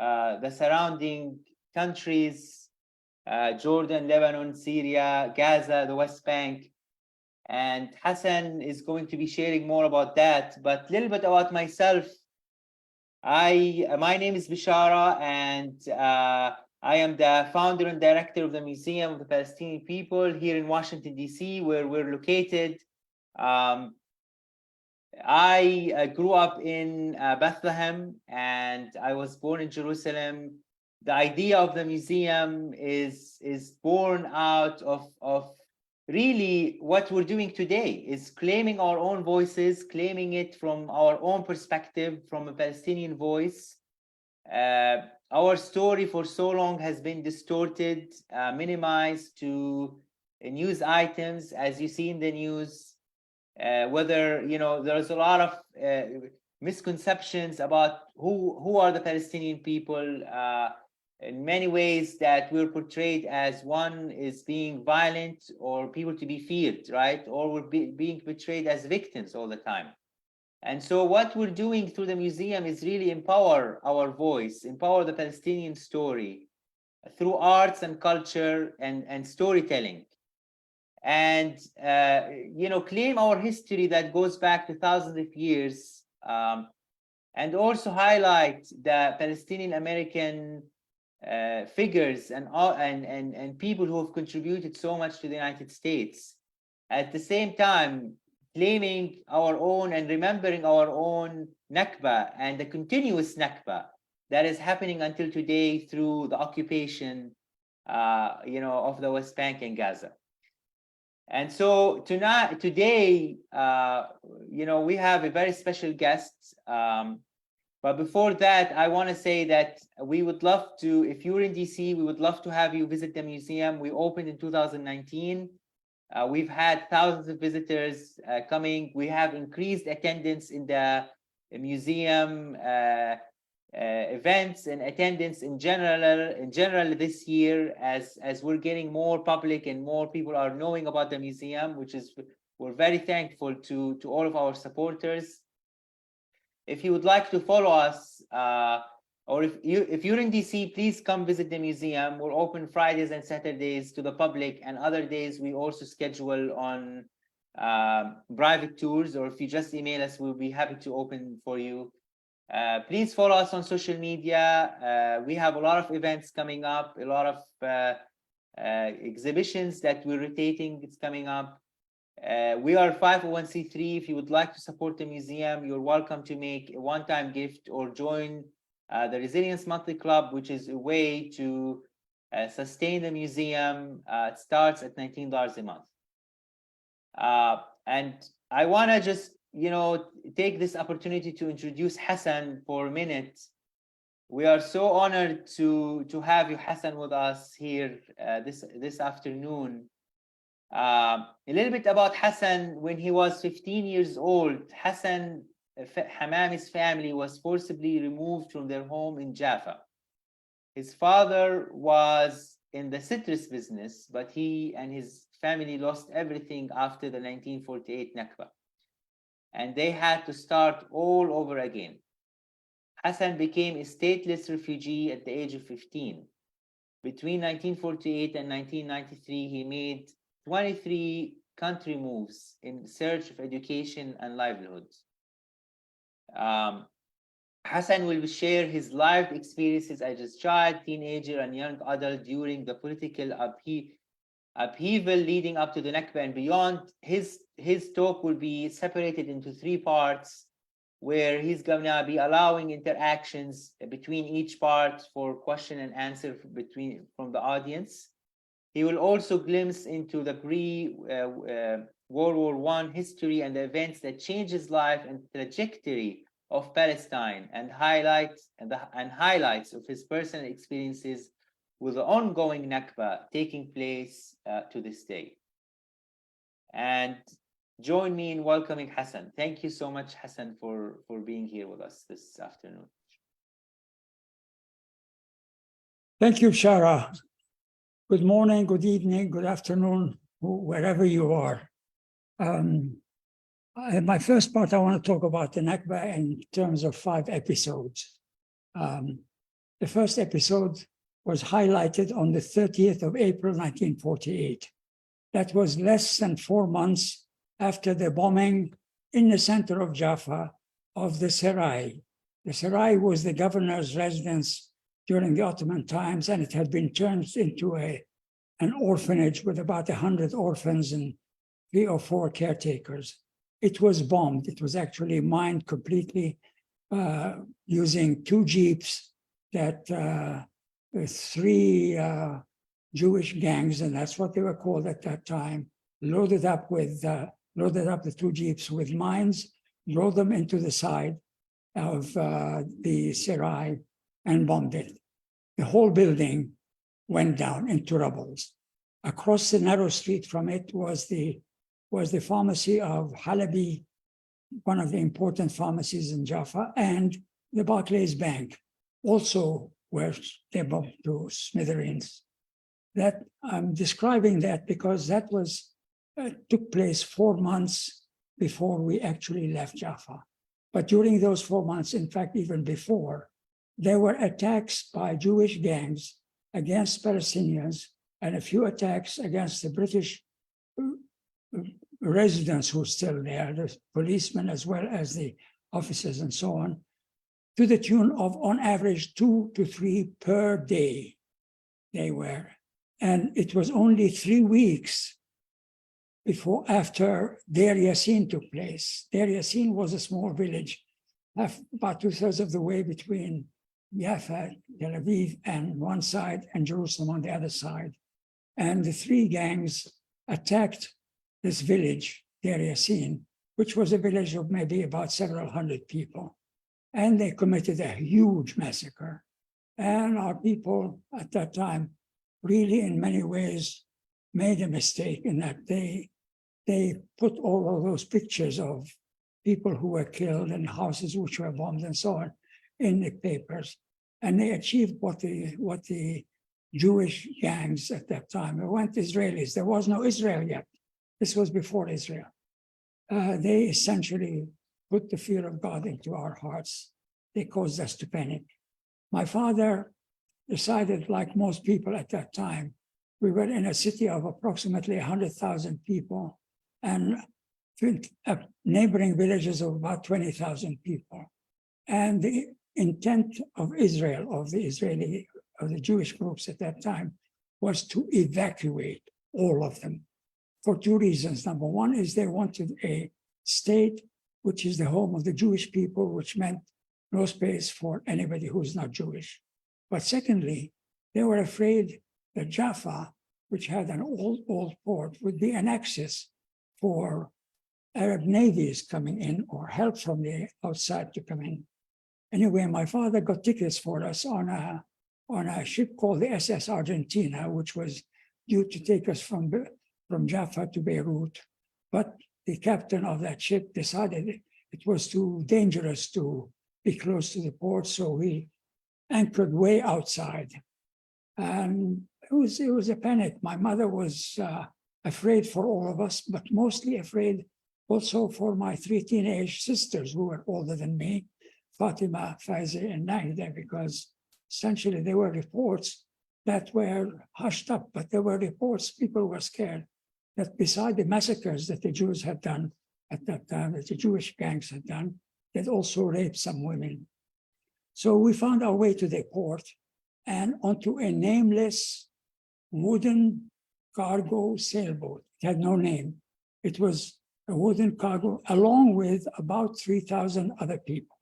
the surrounding countries, Jordan, Lebanon, Syria, Gaza, the West Bank. And Hasan is going to be sharing more about that. But a little bit about myself. My name is Bishara, and I am the founder and director of the Museum of the Palestinian People here in Washington, D.C., where we're located. I grew up in Bethlehem, and I was born in Jerusalem. The idea of the museum is born out of really what we're doing today, is claiming our own voices, claiming it from our own perspective, from a Palestinian voice. Our story for so long has been distorted, minimized to news items, as you see in the news. Whether, there's a lot of misconceptions about who are the Palestinian people. In many ways that we're portrayed as one is being violent or people to be feared, right? Or we're being portrayed as victims all the time. And so what we're doing through the museum is really empower our voice, empower the Palestinian story through arts and culture and storytelling. And claim our history that goes back to thousands of years, and also highlight the Palestinian American figures and people who have contributed so much to the United States. At the same time, claiming our own and remembering our own Nakba and the continuous Nakba that is happening until today through the occupation, of the West Bank and Gaza. And so today, we have a very special guest. But before that, I want to say that we would love to, if you're in DC, we would love to have you visit the museum. We opened in 2019. We've had thousands of visitors coming. We have increased attendance in the museum events and attendance in general this year, as we're getting more public and more people are knowing about the museum, which is, we're very thankful to all of our supporters. If you would like to follow us, or if you're in DC, please come visit the museum. We're open Fridays and Saturdays to the public, and other days we also schedule on private tours, or if you just email us, we'll be happy to open for you. Please follow us on social media. We have a lot of events coming up, a lot of exhibitions that we're rotating. It's coming up. We are 501c3. If you would like to support the museum, you're welcome to make a one-time gift or join the Resilience Monthly Club, which is a way to sustain the museum. It starts at $19 a month. And I want to just take this opportunity to introduce Hasan for a minute. We are so honored to have you, Hasan, with us here this afternoon. A little bit about Hasan. When he was 15 years old, Hasan Hammami's family was forcibly removed from their home in Jaffa. His father was in the citrus business, but he and his family lost everything after the 1948 Nakba, and they had to start all over again. Hasan became a stateless refugee at the age of 15. Between 1948 and 1993, he made 23 country moves in search of education and livelihood. Hasan will share his life experiences as a child, teenager, and young adult during the political upheaval leading up to the Nakba and beyond. His talk will be separated into 3 parts, where he's gonna be allowing interactions between each part for question and answer from the audience. He will also glimpse into the World War I history and the events that changed his life and trajectory of Palestine, and highlights of his personal experiences with the ongoing Nakba taking place to this day. And join me in welcoming Hasan. Thank you so much, Hasan, for being here with us this afternoon. Thank you, Shara. Good morning, good evening, good afternoon, wherever you are. My first part, I want to talk about the Nakba in terms of 5 episodes. The first episode was highlighted on the 30th of April, 1948. That was less than 4 months after the bombing in the center of Jaffa of the Serai. The Serai was the governor's residence during the Ottoman times, and it had been turned into an orphanage with about 100 orphans and 3 or 4 caretakers. It was bombed. It was actually mined completely using 2 jeeps that 3 Jewish gangs, and that's what they were called at that time, loaded up the 2 jeeps with mines, drove them into the side of the Serai and bombed it. The whole building went down into rubble. Across the narrow street from it was the pharmacy of Halabi, one of the important pharmacies in Jaffa, and the Barclays Bank, also where they bombed to smithereens. That I'm describing that because that was took place 4 months before we actually left Jaffa. But during those 4 months, in fact, even before, there were attacks by Jewish gangs against Palestinians and a few attacks against the British residents who were still there, the policemen as well as the officers and so on, to the tune of, on average, 2 to 3 per day they were. And it was only 3 weeks after Deir Yassin took place. Deir Yassin was a small village, about 2/3 of the way between Jaffa, Tel Aviv, and one side, and Jerusalem on the other side. And the 3 gangs attacked this village, Deir Yassin, which was a village of maybe about several hundred people. And they committed a huge massacre. And our people at that time really, in many ways, made a mistake in that they put all of those pictures of people who were killed and houses which were bombed and so on in the papers. And they achieved what the Jewish gangs at that time, they weren't Israelis, there was no Israel yet. This was before Israel. They essentially put the fear of God into our hearts. They caused us to panic. My father decided, like most people at that time, we were in a city of approximately 100,000 people and neighboring villages of about 20,000 people. And the intent of Israel, of the Jewish groups at that time, was to evacuate all of them for 2 reasons. Number one is they wanted a state which is the home of the Jewish people, which meant no space for anybody who's not Jewish. But secondly, they were afraid that Jaffa, which had an old port, would be an access for Arab navies coming in or help from the outside to come in. Anyway, my father got tickets for us on a ship called the SS Argentina, which was due to take us from Jaffa to Beirut. But the captain of that ship decided it was too dangerous to be close to the port, so he anchored way outside. And it was a panic. My mother was afraid for all of us, but mostly afraid also for my 3 teenage sisters who were older than me, Fatima, Faiza, and Nahida, because essentially there were reports that were hushed up, but there were reports, people were scared, that beside the massacres that the Jews had done at that time, that the Jewish gangs had done, they'd also raped some women. So we found our way to the port and onto a nameless wooden cargo sailboat. It had no name. It was a wooden cargo along with about 3,000 other people.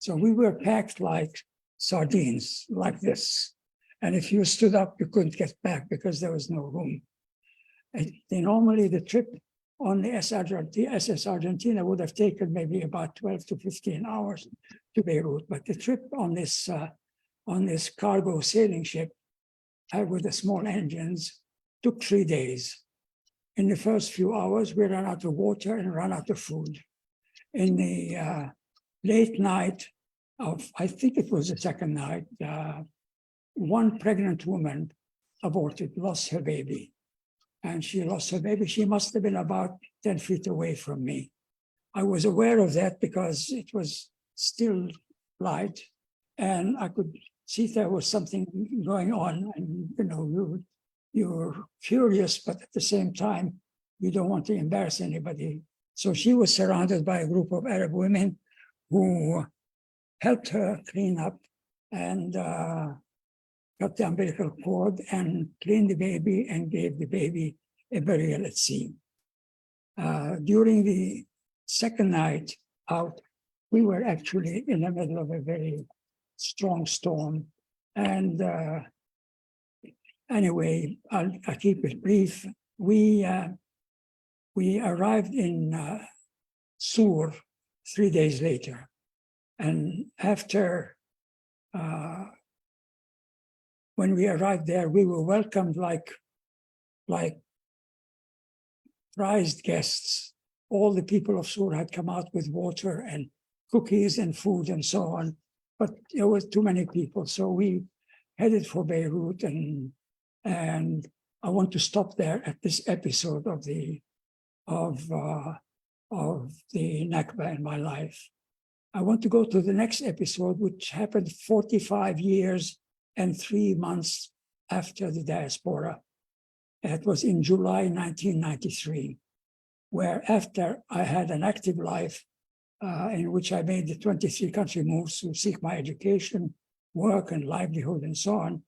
So we were packed like sardines, like this. And if you stood up, you couldn't get back because there was no room. Normally the trip on the SS Argentina would have taken maybe about 12 to 15 hours to Beirut, but the trip on this cargo sailing ship with the small engines took 3 days. In the first few hours, we ran out of water and ran out of food. In the late night of, I think it was the second night, one pregnant woman aborted, lost her baby. And she lost her baby. She must have been about 10 feet away from me. I was aware of that because it was still light and I could see there was something going on, and you're curious, but at the same time, you don't want to embarrass anybody. So she was surrounded by a group of Arab women who helped her clean up and cut the umbilical cord and cleaned the baby and gave the baby a burial at sea. During the second night out, we were actually in the middle of a very strong storm. And anyway, I'll keep it brief. We arrived in Sur 3 days later. And after, when we arrived there, we were welcomed like prized guests. All the people of Sur had come out with water and cookies and food and so on, but there was too many people. So we headed for Beirut, and I want to stop there at this episode of the Nakba in my life. I want to go to the next episode, which happened 45 years and 3 months after the diaspora. It was in July 1993, where after I had an active life in which I made the 23-country moves to seek my education, work, and livelihood, and so on,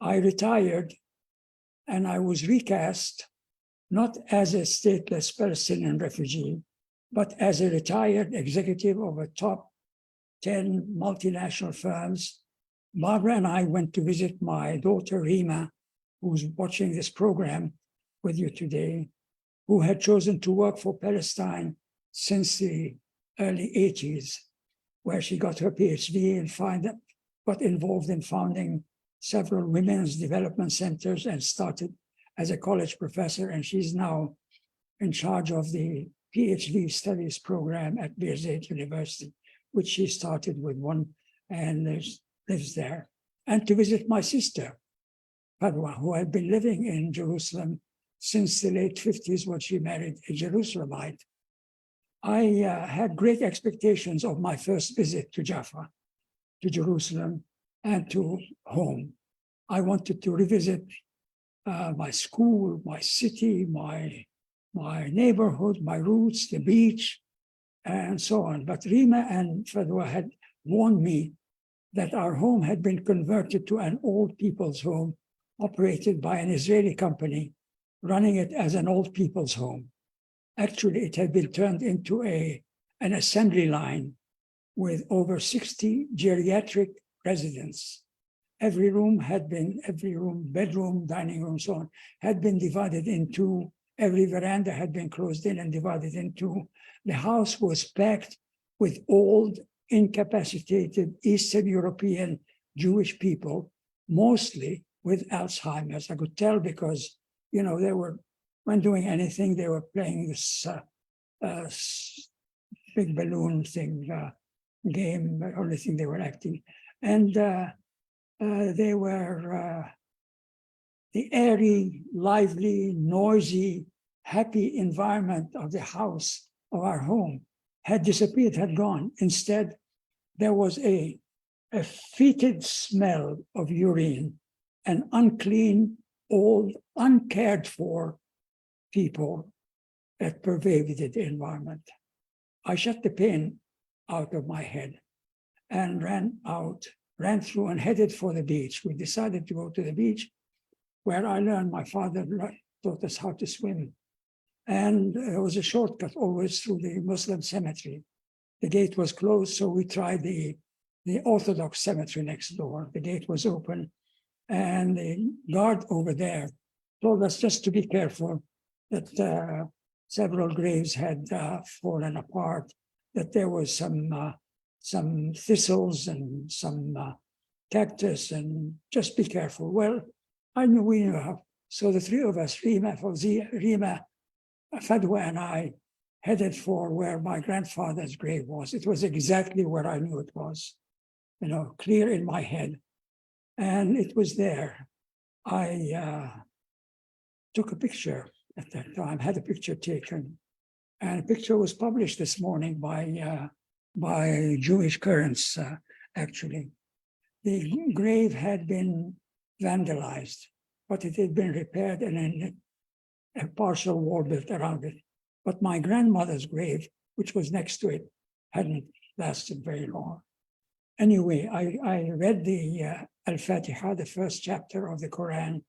I retired, and I was recast not as a stateless Palestinian refugee, but as a retired executive of a top 10 multinational firms. Barbara and I went to visit my daughter, Rima, who's watching this program with you today, who had chosen to work for Palestine since the early 80s, where she got her PhD and got involved in founding several women's development centers and started as a college professor. And she's now in charge of the PhD studies program at Birzeit University, which she started with one and lives there. And to visit my sister, Padwa, who had been living in Jerusalem since the late 50s when she married a Jerusalemite. I had great expectations of my first visit to Jaffa, to Jerusalem, and to home. I wanted to revisit my school, my city, my neighborhood, my roots, the beach, and so on. But Rima and Fadwa had warned me that our home had been converted to an old people's home operated by an Israeli company, running it as an old people's home. Actually, it had been turned into an assembly line with over 60 geriatric residents. Every room, bedroom, dining room, so on, had been divided into, every veranda had been closed in and divided into. The house was packed with old, incapacitated Eastern European Jewish people, mostly with Alzheimer's. I could tell because, they weren't doing anything. They were playing this big balloon thing, game, the only thing they were acting. And they were the airy, lively, noisy, happy environment of the house, of our home, had disappeared, had gone. Instead, there was a fetid smell of urine, an unclean, old, uncared for people that pervaded the environment. I shut the pain out of my head and ran through and headed for the beach. We decided to go to the beach, where I learned, my father taught us how to swim. And it was a shortcut always through the Muslim cemetery. The gate was closed, so we tried the Orthodox cemetery next door. The gate was open, and the guard over there told us just to be careful, that several graves had fallen apart, that there was some thistles and some cactus, and just be careful. Well, we knew how. So the three of us, Rima, Fadwa, and I, headed for where my grandfather's grave was. It was exactly where I knew it was, clear in my head. And it was there. I took a picture at that time, had a picture taken. And a picture was published this morning by Jewish Currents, actually. the grave had been vandalized, but it had been repaired and a partial wall built around it. But my grandmother's grave, which was next to it, hadn't lasted very long. Anyway, I read the Al-Fatiha, the first chapter of the Quran,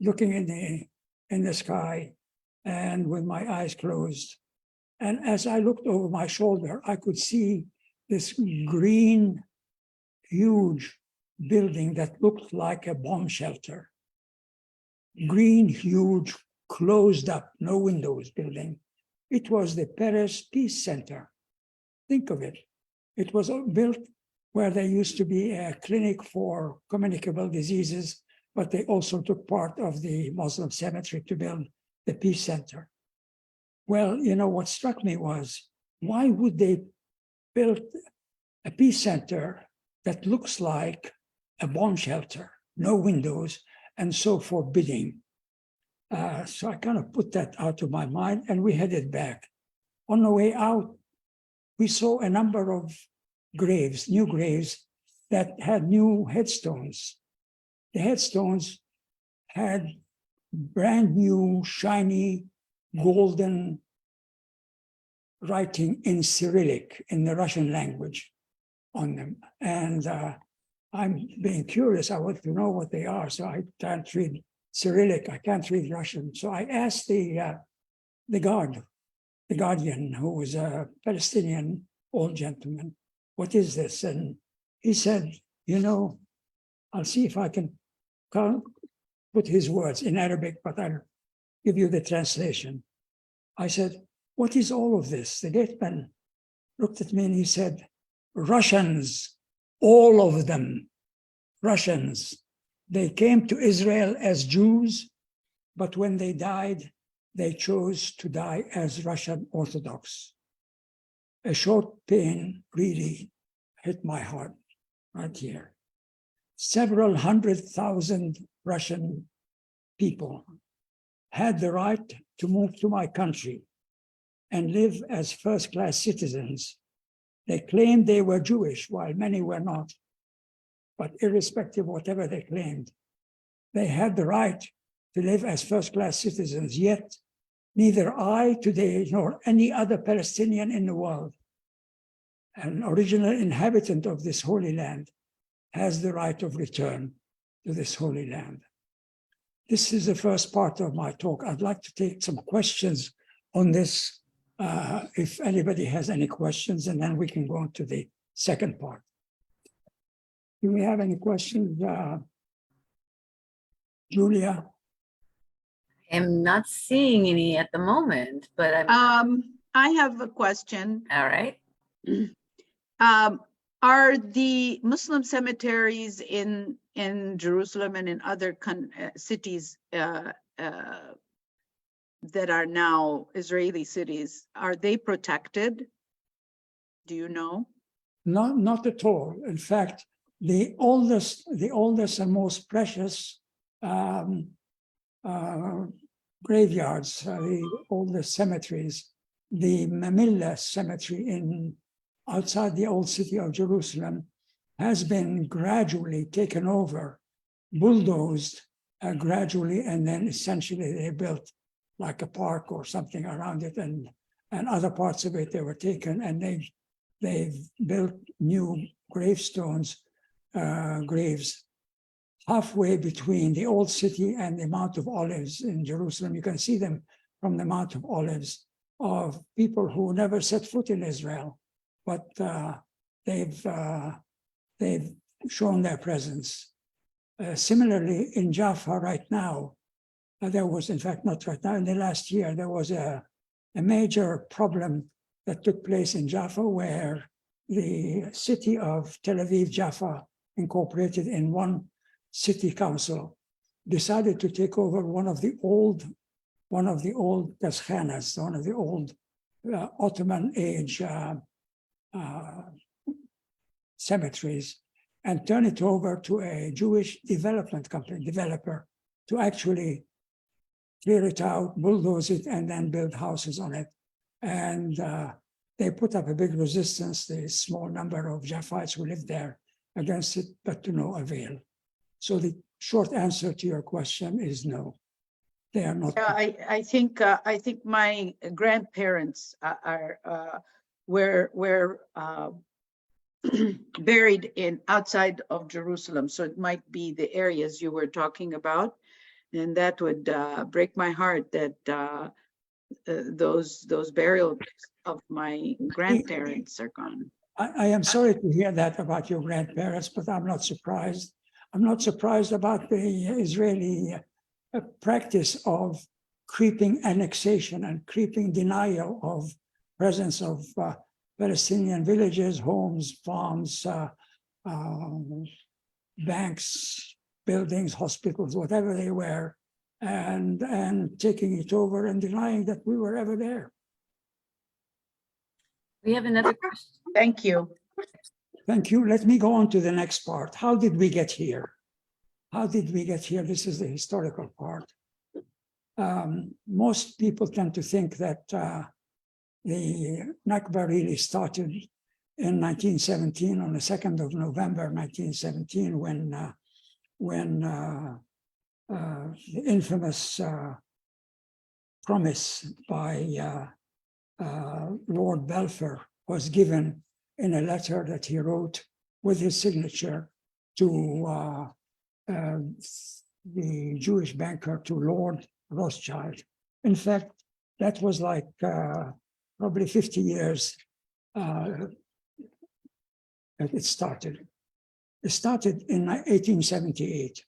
looking in the sky and with my eyes closed. And as I looked over my shoulder, I could see this green, huge building that looked like a bomb shelter. Green, huge, closed up, no windows building. It was the Paris Peace Center. Think of it. It was built where there used to be a clinic for communicable diseases, but they also took part of the Muslim cemetery to build the Peace Center. Well, you know, what struck me was, why would they build a peace center that looks like a bomb shelter, no windows, and so forbidding? So I kind of put that out of my mind, and we headed back. On the way out, we saw a number of graves, new graves, that had new headstones. The headstones had brand new, shiny, golden writing in Cyrillic, in the Russian language, on them. And I'm being curious. I want to know what they are. So I can't read Cyrillic. I can't read Russian. So I asked the guardian, who was a Palestinian old gentleman, what is this? And he said, you know, I'll see if I can put his words in Arabic, but I'll give you the translation. I said, what is all of this? The gateman looked at me and he said, Russians, all of them, Russians. They came to Israel as Jews, but when they died, they chose to die as Russian Orthodox. A short pain really hit my heart right here. Several 100,000 Russian people had the right to move to my country and live as first-class citizens. They claimed they were Jewish, while many were not. But irrespective of whatever they claimed, they had the right to live as first-class citizens. Yet, neither I today nor any other Palestinian in the world, an original inhabitant of this Holy Land, has the right of return to this Holy Land. This is the first part of my talk. I'd like to take some questions on this, if anybody has any questions, and then we can go on to the second part. Do we have any questions, Julia? I'm not seeing any at the moment, but I'm I have a question. all right. Are the Muslim cemeteries in Jerusalem and in other cities that are now Israeli cities, are they protected? Do you know? Not at all. In fact, the oldest and most precious graveyards, the oldest cemeteries, the Mamilla cemetery outside the old city of Jerusalem, has been gradually taken over, bulldozed gradually, and then essentially they built like a park or something around it, and other parts of it they were taken, and they've built new gravestones, graves halfway between the old city and the Mount of Olives in Jerusalem. You can see them from the Mount of Olives, of people who never set foot in Israel, but they've shown their presence. Similarly, in Jaffa right now, there was, in fact, not right now, in the last year, there was a major problem that took place in Jaffa, where the city of Tel Aviv, Jaffa, incorporated in one city council, decided to take over one of the old Gaskhanas, one of the old Ottoman age cemeteries, and turn it over to a Jewish development company, developer, to actually clear it out, bulldoze it, and then build houses on it. And they put up a big resistance, the small number of Jaffites who lived there against it, but to no avail. So the short answer to your question is no. They are not. Yeah, I think my grandparents were buried in outside of Jerusalem, so it might be the areas you were talking about, and that would break my heart that those burials of my grandparents are gone. I am sorry to hear that about your grandparents, but I'm not surprised. I'm not surprised about the Israeli practice of creeping annexation and creeping denial of presence of Palestinian villages, homes, farms, banks, buildings, hospitals, whatever they were, and taking it over and denying that we were ever there. We have another question. Thank you. Thank you. Let me go on to the next part. How did we get here? How did we get here? This is the historical part. Most people tend to think that the Nakba really started in 1917, on the 2nd of November, 1917, when the infamous promise by Lord Balfour was given in a letter that he wrote with his signature to the Jewish banker, to Lord Rothschild. In fact, that was like probably 50 years that it started. It started in 1878.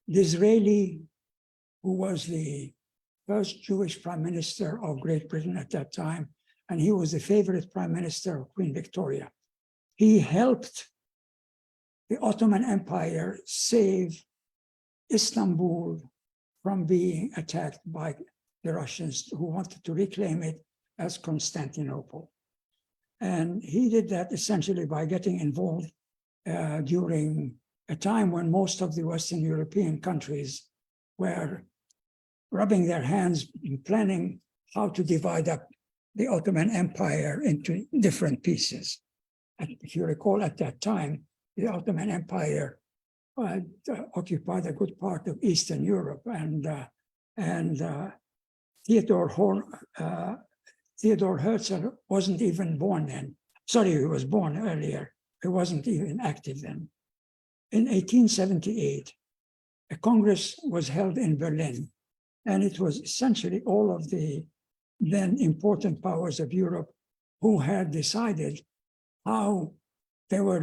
The Israeli, who was the first Jewish prime minister of Great Britain at that time, and he was the favorite prime minister of Queen Victoria. He helped the Ottoman Empire save Istanbul from being attacked by the Russians, who wanted to reclaim it as Constantinople. And he did that essentially by getting involved during a time when most of the Western European countries were rubbing their hands in planning how to divide up the Ottoman Empire into different pieces. And if you recall, at that time, the Ottoman Empire occupied a good part of Eastern Europe, and Theodor Herzl wasn't even born then. Sorry, he was born earlier. He wasn't even active then. In 1878, a Congress was held in Berlin, and it was essentially all of the then important powers of Europe who had decided how they were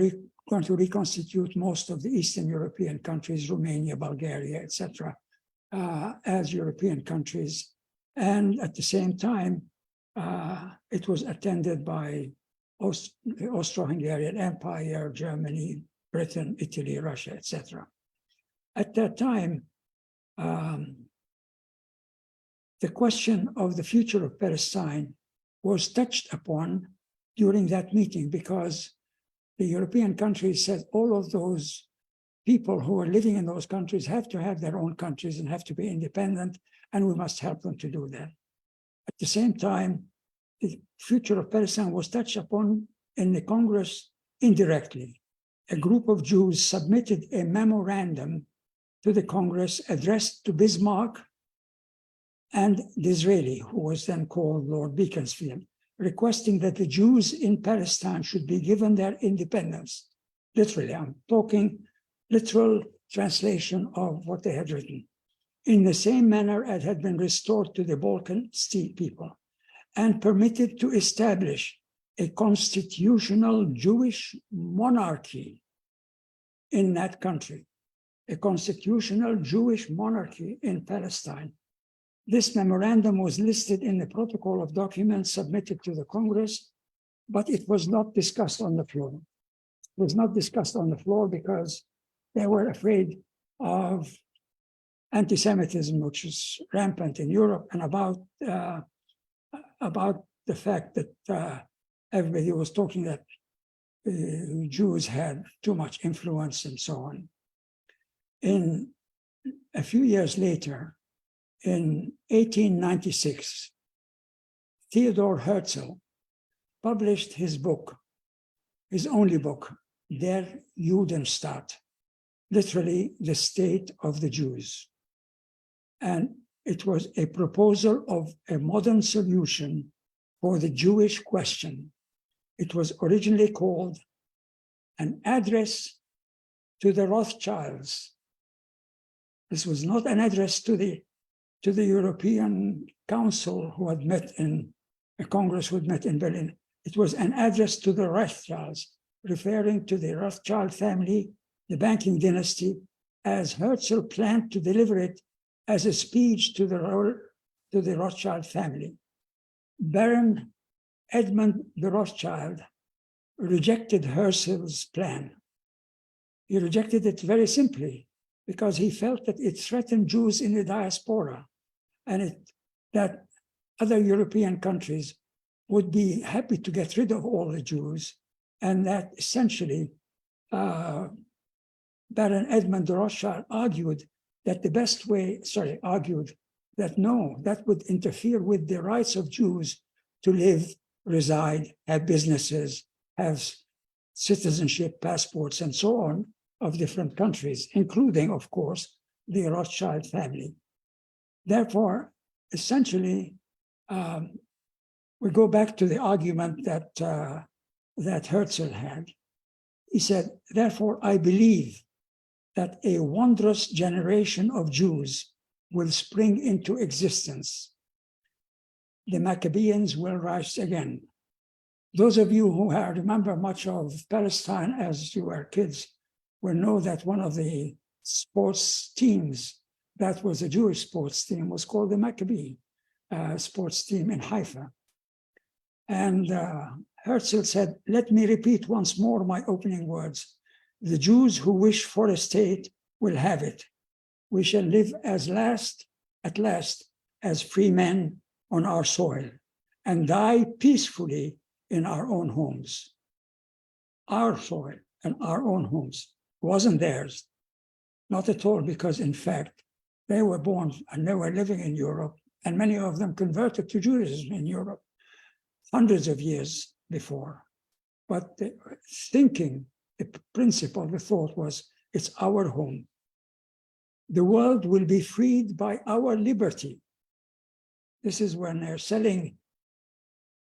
going to reconstitute most of the Eastern European countries, Romania, Bulgaria, etc., as European countries. And at the same time, it was attended by the Austro-Hungarian Empire, Germany, Britain, Italy, Russia, etc. At that time, the question of the future of Palestine was touched upon during that meeting, because the European countries said all of those people who are living in those countries have to have their own countries and have to be independent, and we must help them to do that. At the same time, the future of Palestine was touched upon in the Congress indirectly. A group of Jews submitted a memorandum to the Congress addressed to Bismarck and Disraeli, who was then called Lord Beaconsfield, requesting that the Jews in Palestine should be given their independence. Literally, I'm talking literal translation of what they had written, in the same manner as had been restored to the Balkan people, and permitted to establish a constitutional Jewish monarchy in that country, a constitutional Jewish monarchy in Palestine. This memorandum was listed in the protocol of documents submitted to the Congress, but it was not discussed on the floor. It was not discussed on the floor because they were afraid of anti-Semitism, which is rampant in Europe, and about the fact that everybody was talking that Jews had too much influence and so on. In a few years later, in 1896, Theodor Herzl published his book, his only book, der Judenstaat, literally the state of the Jews. And it was a proposal of a modern solution for the Jewish question. It was originally called an address to the Rothschilds. This was not an address to the European Council who had met in a Congress who had met in Berlin. It was an address to the Rothschilds, referring to the Rothschild family, the banking dynasty, as Herzl planned to deliver it as a speech to the Rothschild family. Baron Edmund de Rothschild rejected Herzl's plan. He rejected it very simply because he felt that it threatened Jews in the diaspora and that other European countries would be happy to get rid of all the Jews, and that essentially Baron Edmund de Rothschild argued that the best way, argued that no, that would interfere with the rights of Jews to live, reside, have businesses, have citizenship, passports, and so on of different countries, including, of course, the Rothschild family. Therefore, essentially, we go back to the argument that Herzl had. He said, therefore, I believe that a wondrous generation of Jews will spring into existence. The Maccabeans will rise again. Those of you who remember much of Palestine as you were kids will know that one of the sports teams that was a Jewish sports team was called the Maccabee sports team in Haifa. And Herzl said, let me repeat once more my opening words. The Jews who wish for a state will have it. We shall live at last, as free men on our soil and die peacefully in our own homes. Our soil and our own homes wasn't theirs, not at all, because in fact, they were born and they were living in Europe, and many of them converted to Judaism in Europe hundreds of years before. But the thinking, the principle, the thought was, it's our home. The world will be freed by our liberty. This is when they're selling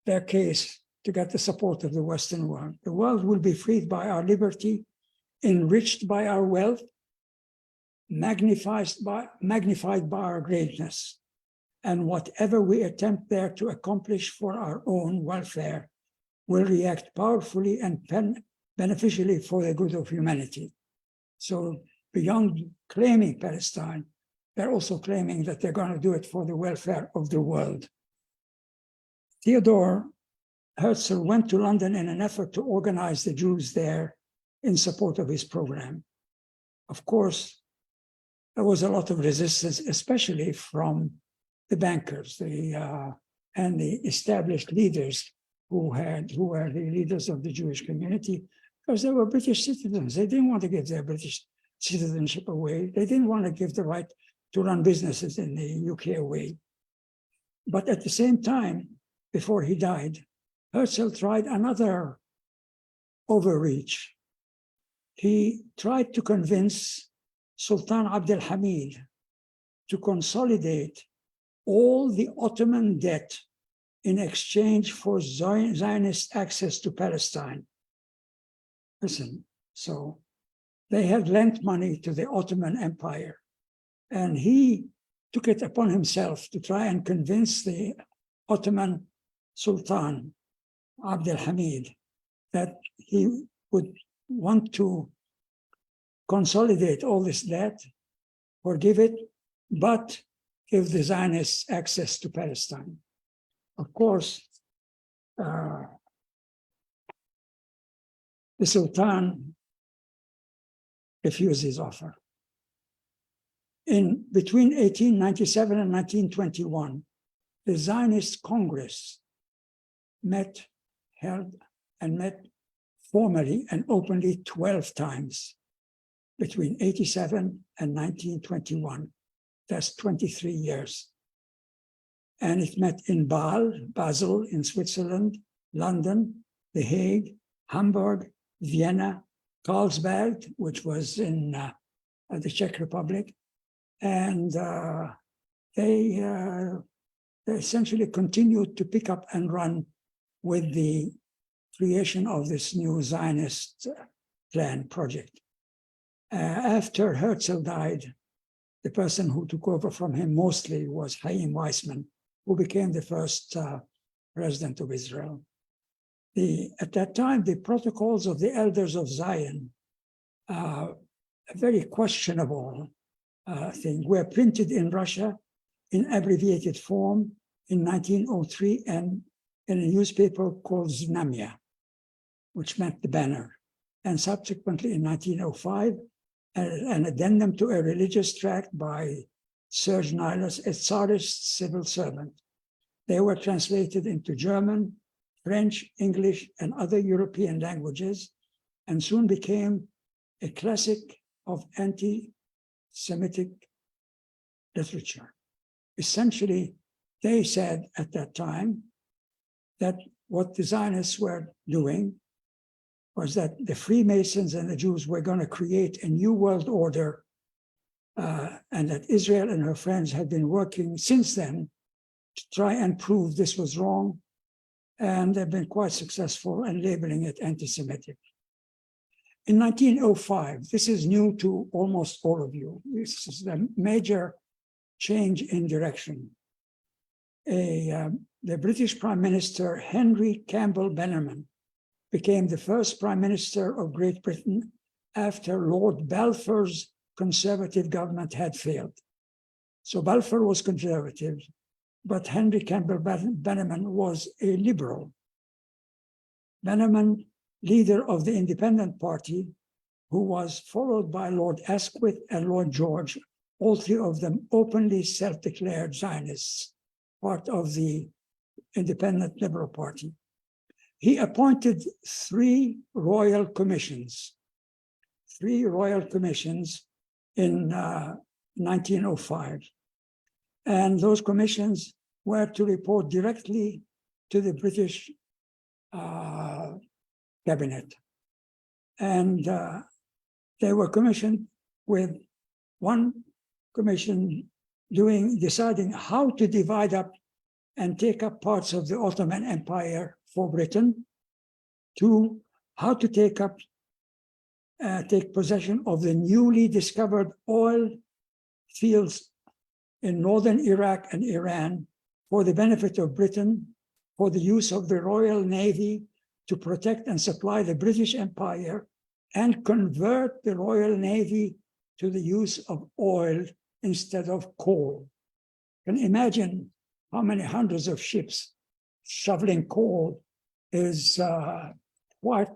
their case to get the support of the Western world. The world will be freed by our liberty, enriched by our wealth, magnified by our greatness. And whatever we attempt there to accomplish for our own welfare will react powerfully and beneficially for the good of humanity. So beyond claiming Palestine, they're also claiming that they're going to do it for the welfare of the world. Theodor Herzl went to London in an effort to organize the Jews there in support of his program. Of course, there was a lot of resistance, especially from the bankers and the established leaders who were the leaders of the Jewish community, because they were British citizens. They didn't want to give their British citizenship away. They didn't want to give the right to run businesses in the UK away. But at the same time, before he died, Herzl tried another overreach. He tried to convince Sultan Abdul Hamid to consolidate all the Ottoman debt in exchange for Zionist access to Palestine. Listen, so they had lent money to the Ottoman Empire, and he took it upon himself to try and convince the Ottoman Sultan, Abdul Hamid, that he would want to consolidate all this debt, forgive it, but give the Zionists access to Palestine. Of course, the Sultan refused his offer. Between 1897 and 1921, the Zionist Congress held formally and openly 12 times between 87 and 1921. That's 23 years. And it met in Basel in Switzerland, London, The Hague, Hamburg, Vienna, Carlsbad, which was in the Czech Republic, and they essentially continued to pick up and run with the creation of this new Zionist plan project. After Herzl died, the person who took over from him mostly was Chaim Weizmann, who became the first president of Israel. At that time, the protocols of the Elders of Zion, a very questionable thing, were printed in Russia in abbreviated form in 1903 and in a newspaper called Znamya, which meant the banner. And subsequently in 1905, an addendum to a religious tract by Serge Nilus, a Tsarist civil servant. They were translated into German, French, English, and other European languages, and soon became a classic of anti-Semitic literature. Essentially, they said at that time that what the Zionists were doing was that the Freemasons and the Jews were going to create a new world order, and that Israel and her friends had been working since then to try and prove this was wrong, and they've been quite successful in labeling it anti-Semitic. In 1905, this is new to almost all of you. This is a major change in direction. The British Prime Minister, Henry Campbell Bannerman, became the first Prime Minister of Great Britain after Lord Balfour's conservative government had failed. So Balfour was conservative, but Henry Campbell Bannerman was a liberal. Bannerman, leader of the Independent Party, who was followed by Lord Asquith and Lord George, all three of them openly self-declared Zionists, part of the Independent Liberal Party. He appointed three royal commissions in 1905. And those commissions were to report directly to the British cabinet. And they were commissioned with one commission deciding how to divide up and take up parts of the Ottoman Empire for Britain. Two, how to take possession of the newly discovered oil fields in northern Iraq and Iran for the benefit of Britain, for the use of the Royal Navy to protect and supply the British Empire, and convert the Royal Navy to the use of oil instead of coal. You can imagine how many hundreds of ships shoveling coal is quite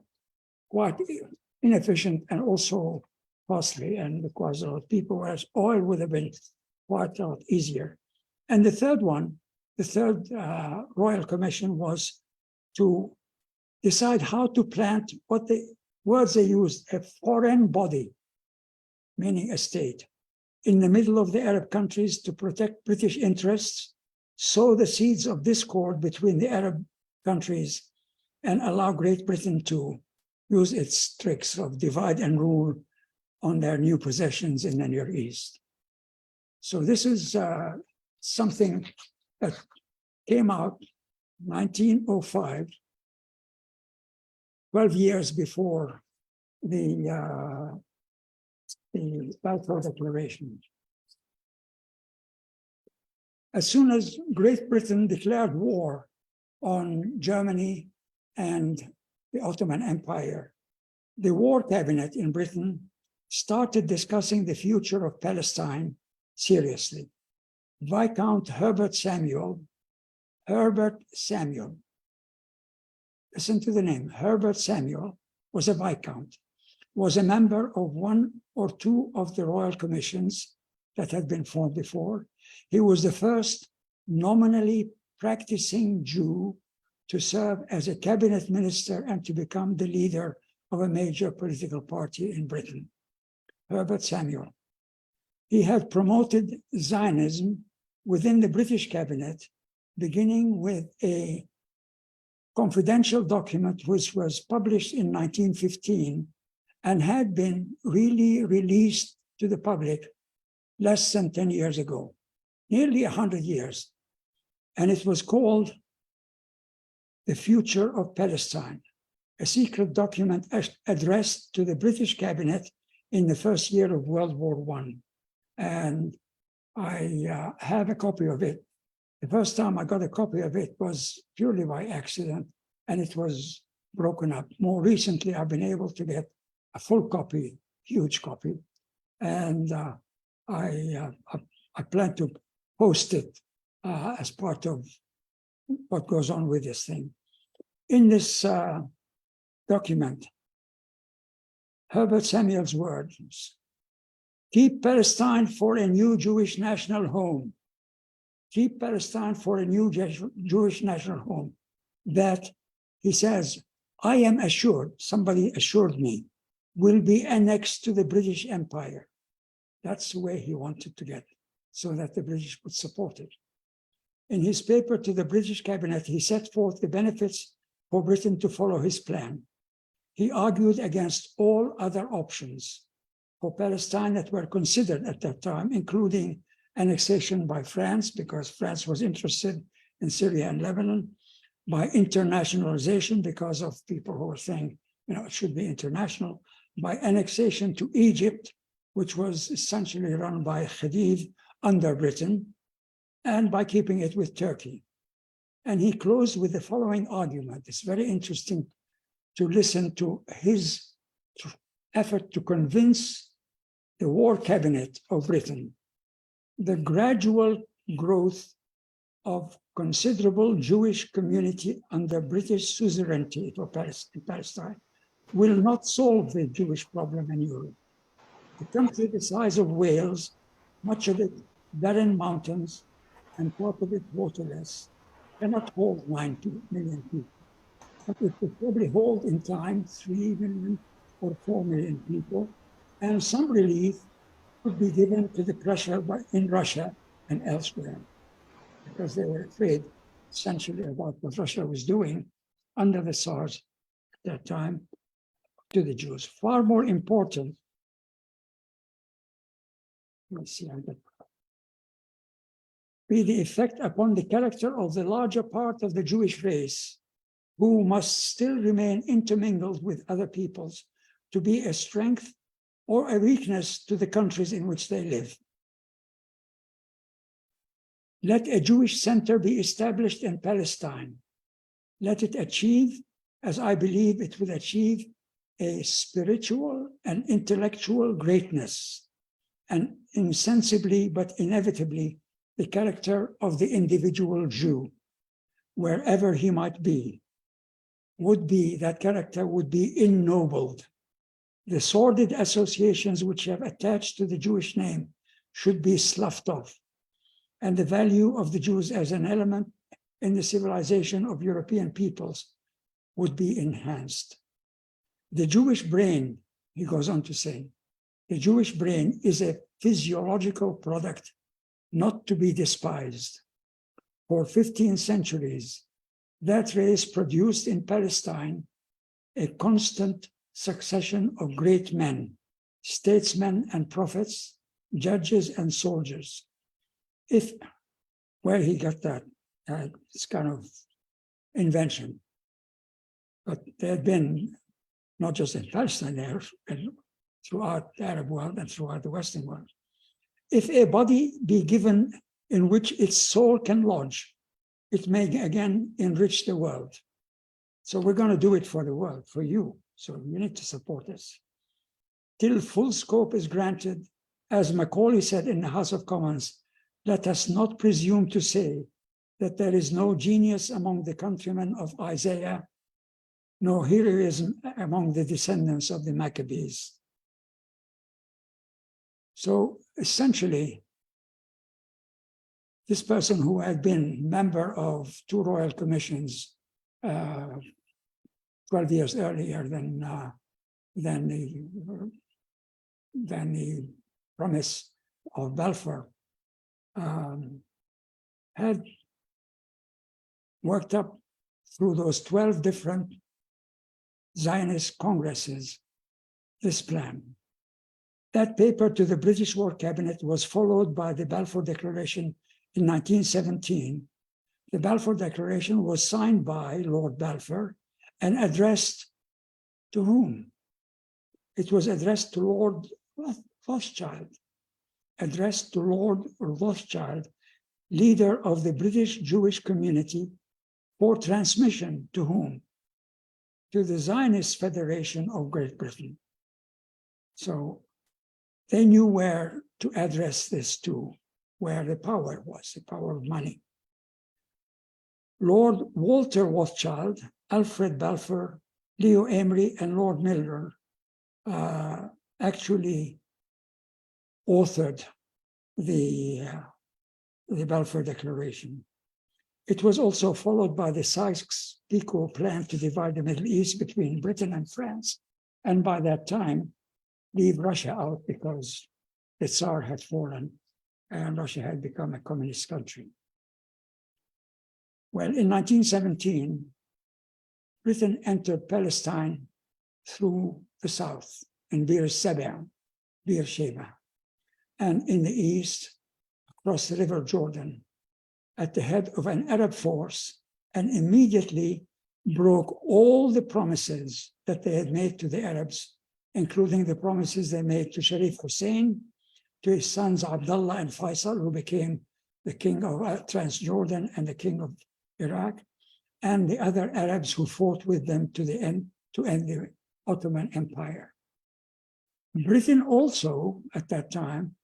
inefficient and also costly, and requires a lot of people, whereas oil would have been quite a lot easier. And the third Royal Commission was to decide how to plant what the words they used, a foreign body, meaning a state, in the middle of the Arab countries to protect British interests, sow the seeds of discord between the Arab countries, and allow Great Britain to use its tricks of divide and rule on their new possessions in the Near East. So this is something that came out 1905, 12 years before the Balfour Declaration. As soon as Great Britain declared war on Germany and the Ottoman Empire, the War Cabinet in Britain started discussing the future of Palestine seriously. Viscount Herbert Samuel, listen to the name, Herbert Samuel, was a Viscount, was a member of one or two of the royal commissions that had been formed before. He was the first nominally practicing Jew to serve as a cabinet minister and to become the leader of a major political party in Britain, Herbert Samuel. He had promoted Zionism within the British cabinet, beginning with a confidential document which was published in 1915 and had been really released to the public less than 10 years ago, nearly 100 years. And it was called The Future of Palestine, a secret document addressed to the British cabinet in the first year of World War I. And I have a copy of it. The first time I got a copy of it was purely by accident, and it was broken up. More recently, I've been able to get a full copy, huge copy, and I plan to post it as part of what goes on with this thing. In this document, Herbert Samuel's words: keep Palestine for a new Jewish national home. Keep Palestine for a new Jewish national home. That, he says, I am assured, somebody assured me, will be annexed to the British Empire. That's the way he wanted to get, so that the British would support it. In his paper to the British cabinet, he set forth the benefits for Britain to follow his plan. He argued against all other options for Palestine that were considered at that time, including annexation by France, because France was interested in Syria and Lebanon, by internationalization, because of people who were saying, it should be international, by annexation to Egypt, which was essentially run by Khedive under Britain, and by keeping it with Turkey. And he closed with the following argument. It's very interesting to listen to his effort to convince the War Cabinet of Britain the gradual growth of considerable Jewish community under British suzerainty for Palestine will not solve the Jewish problem in Europe. A country the size of Wales, much of it barren mountains and part of it waterless, cannot hold 9 million people. But it will probably hold in time 3 million or 4 million people, and some relief could be given to the pressure in Russia and elsewhere, because they were afraid essentially about what Russia was doing under the Tsars at that time to the Jews. Far more important, be the effect upon the character of the larger part of the Jewish race, who must still remain intermingled with other peoples to be a strength or a weakness to the countries in which they live. Let a Jewish center be established in Palestine. Let it achieve, as I believe it will achieve, a spiritual and intellectual greatness, and insensibly but inevitably the character of the individual Jew, wherever he might be, that character would be ennobled. The sordid associations which have attached to the Jewish name should be sloughed off, and the value of the Jews as an element in the civilization of European peoples would be enhanced. The Jewish brain, he goes on to say, the Jewish brain is a physiological product not to be despised. For 15 centuries, that race produced in Palestine a constant succession of great men, statesmen and prophets, judges and soldiers. Where he got that, this kind of invention. But there had been, not just in Palestine, there, throughout the Arab world and throughout the Western world. If a body be given in which its soul can lodge, it may again enrich the world. So we're going to do it for the world, for you. So you need to support us. Till full scope is granted, as Macaulay said in the House of Commons, let us not presume to say that there is no genius among the countrymen of Isaiah, no heroism among the descendants of the Maccabees. So essentially, this person who had been member of 2 royal commissions 12 years earlier than the promise of Balfour, had worked up through those 12 different Zionist congresses this plan. That paper to the British War Cabinet was followed by the Balfour Declaration in 1917. The Balfour Declaration was signed by Lord Balfour and addressed to whom? It was addressed to Lord Rothschild, addressed to Lord Rothschild, leader of the British Jewish community, for transmission to whom? To the Zionist Federation of Great Britain. So they knew where to address this to, where the power was, the power of money. Lord Walter Rothschild, Alfred Balfour, Leo Amery, and Lord Miller actually authored the Balfour Declaration. It was also followed by the Sykes-Picot plan to divide the Middle East between Britain and France, and by that time, leave Russia out because the Tsar had fallen and Russia had become a communist country. Well, in 1917, Britain entered Palestine through the south in Beersheba, and in the east, across the River Jordan, at the head of an Arab force, and immediately broke all the promises that they had made to the Arabs, including the promises they made to Sharif Hussein, to his sons Abdullah and Faisal, who became the king of Transjordan and the king of Iraq, and the other Arabs who fought with them to the end to end the Ottoman Empire. Britain also, at that time,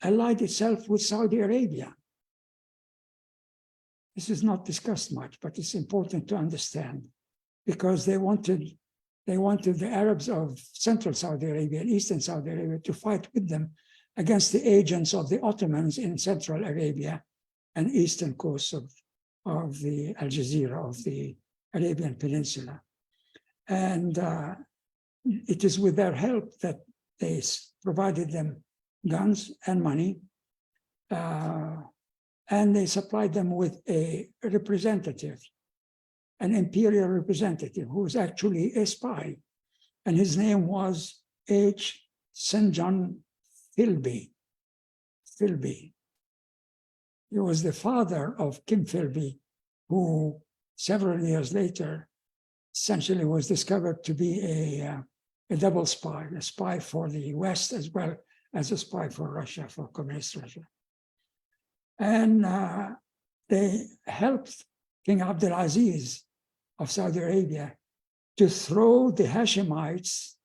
allied itself with Saudi Arabia. This is not discussed much, but it's important to understand, because they wanted the Arabs of central Saudi Arabia and eastern Saudi Arabia to fight with them against the agents of the Ottomans in central Arabia and eastern coast of the Al Jazeera, of the Arabian Peninsula. And it is with their help that they provided them guns and money, and they supplied them with a representative, an imperial representative who was actually a spy, and his name was H. St. John Philby. He was the father of Kim Philby, who several years later essentially was discovered to be a double spy, a spy for the West as well as a spy for Russia, for communist Russia. And they helped King Abdulaziz of Saudi Arabia to throw the Hashemites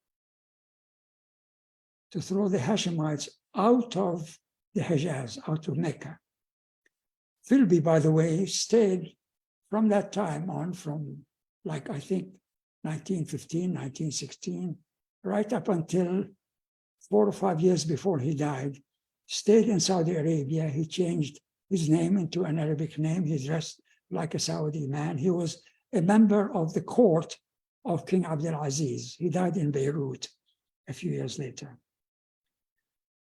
out of the Hejaz, out of Mecca. Philby, by the way, stayed from that time on, from like I think 1915, 1916, right up until 4 or 5 years before he died, stayed in Saudi Arabia. He changed his name into an Arabic name. He dressed like a Saudi man. He was a member of the court of King Abdulaziz. He died in Beirut a few years later.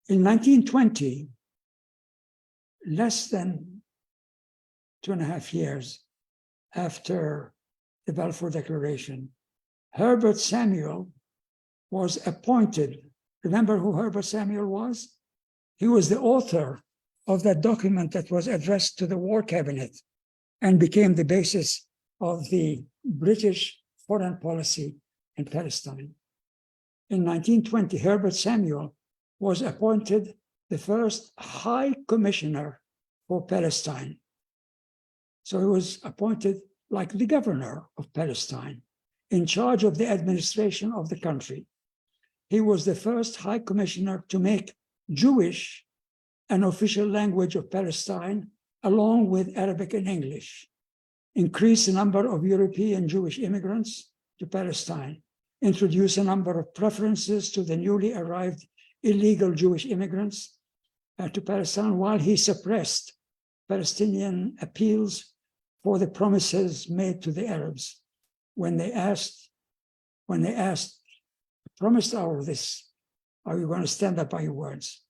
In 1920, less than 2.5 years after the Balfour Declaration, Herbert Samuel was appointed. Remember who Herbert Samuel was? He was the author of that document that was addressed to the War Cabinet and became the basis of the British foreign policy in Palestine. In 1920, Herbert Samuel was appointed the first High Commissioner for Palestine. So he was appointed like the governor of Palestine, in charge of the administration of the country. He was the first High Commissioner to make Jewish an official language of Palestine, along with Arabic and English, increase the number of European Jewish immigrants to Palestine, introduce a number of preferences to the newly arrived illegal Jewish immigrants to Palestine, while he suppressed Palestinian appeals for the promises made to the Arabs when they asked, promised all of this, are you going to stand up by your words?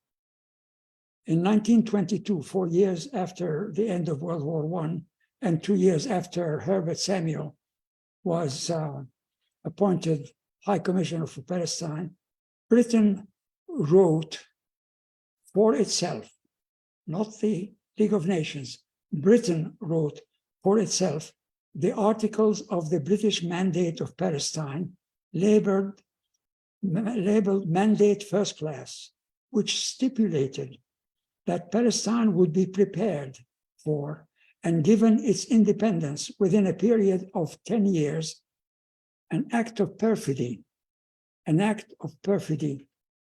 In 1922, 4 years after the end of World War I, and 2 years after Herbert Samuel was appointed High Commissioner for Palestine, Britain wrote for itself, not the League of Nations. Britain wrote for itself the articles of the British Mandate of Palestine, labeled Mandate First Class, which stipulated that Palestine would be prepared for and given its independence within a period of 10 years, an act of perfidy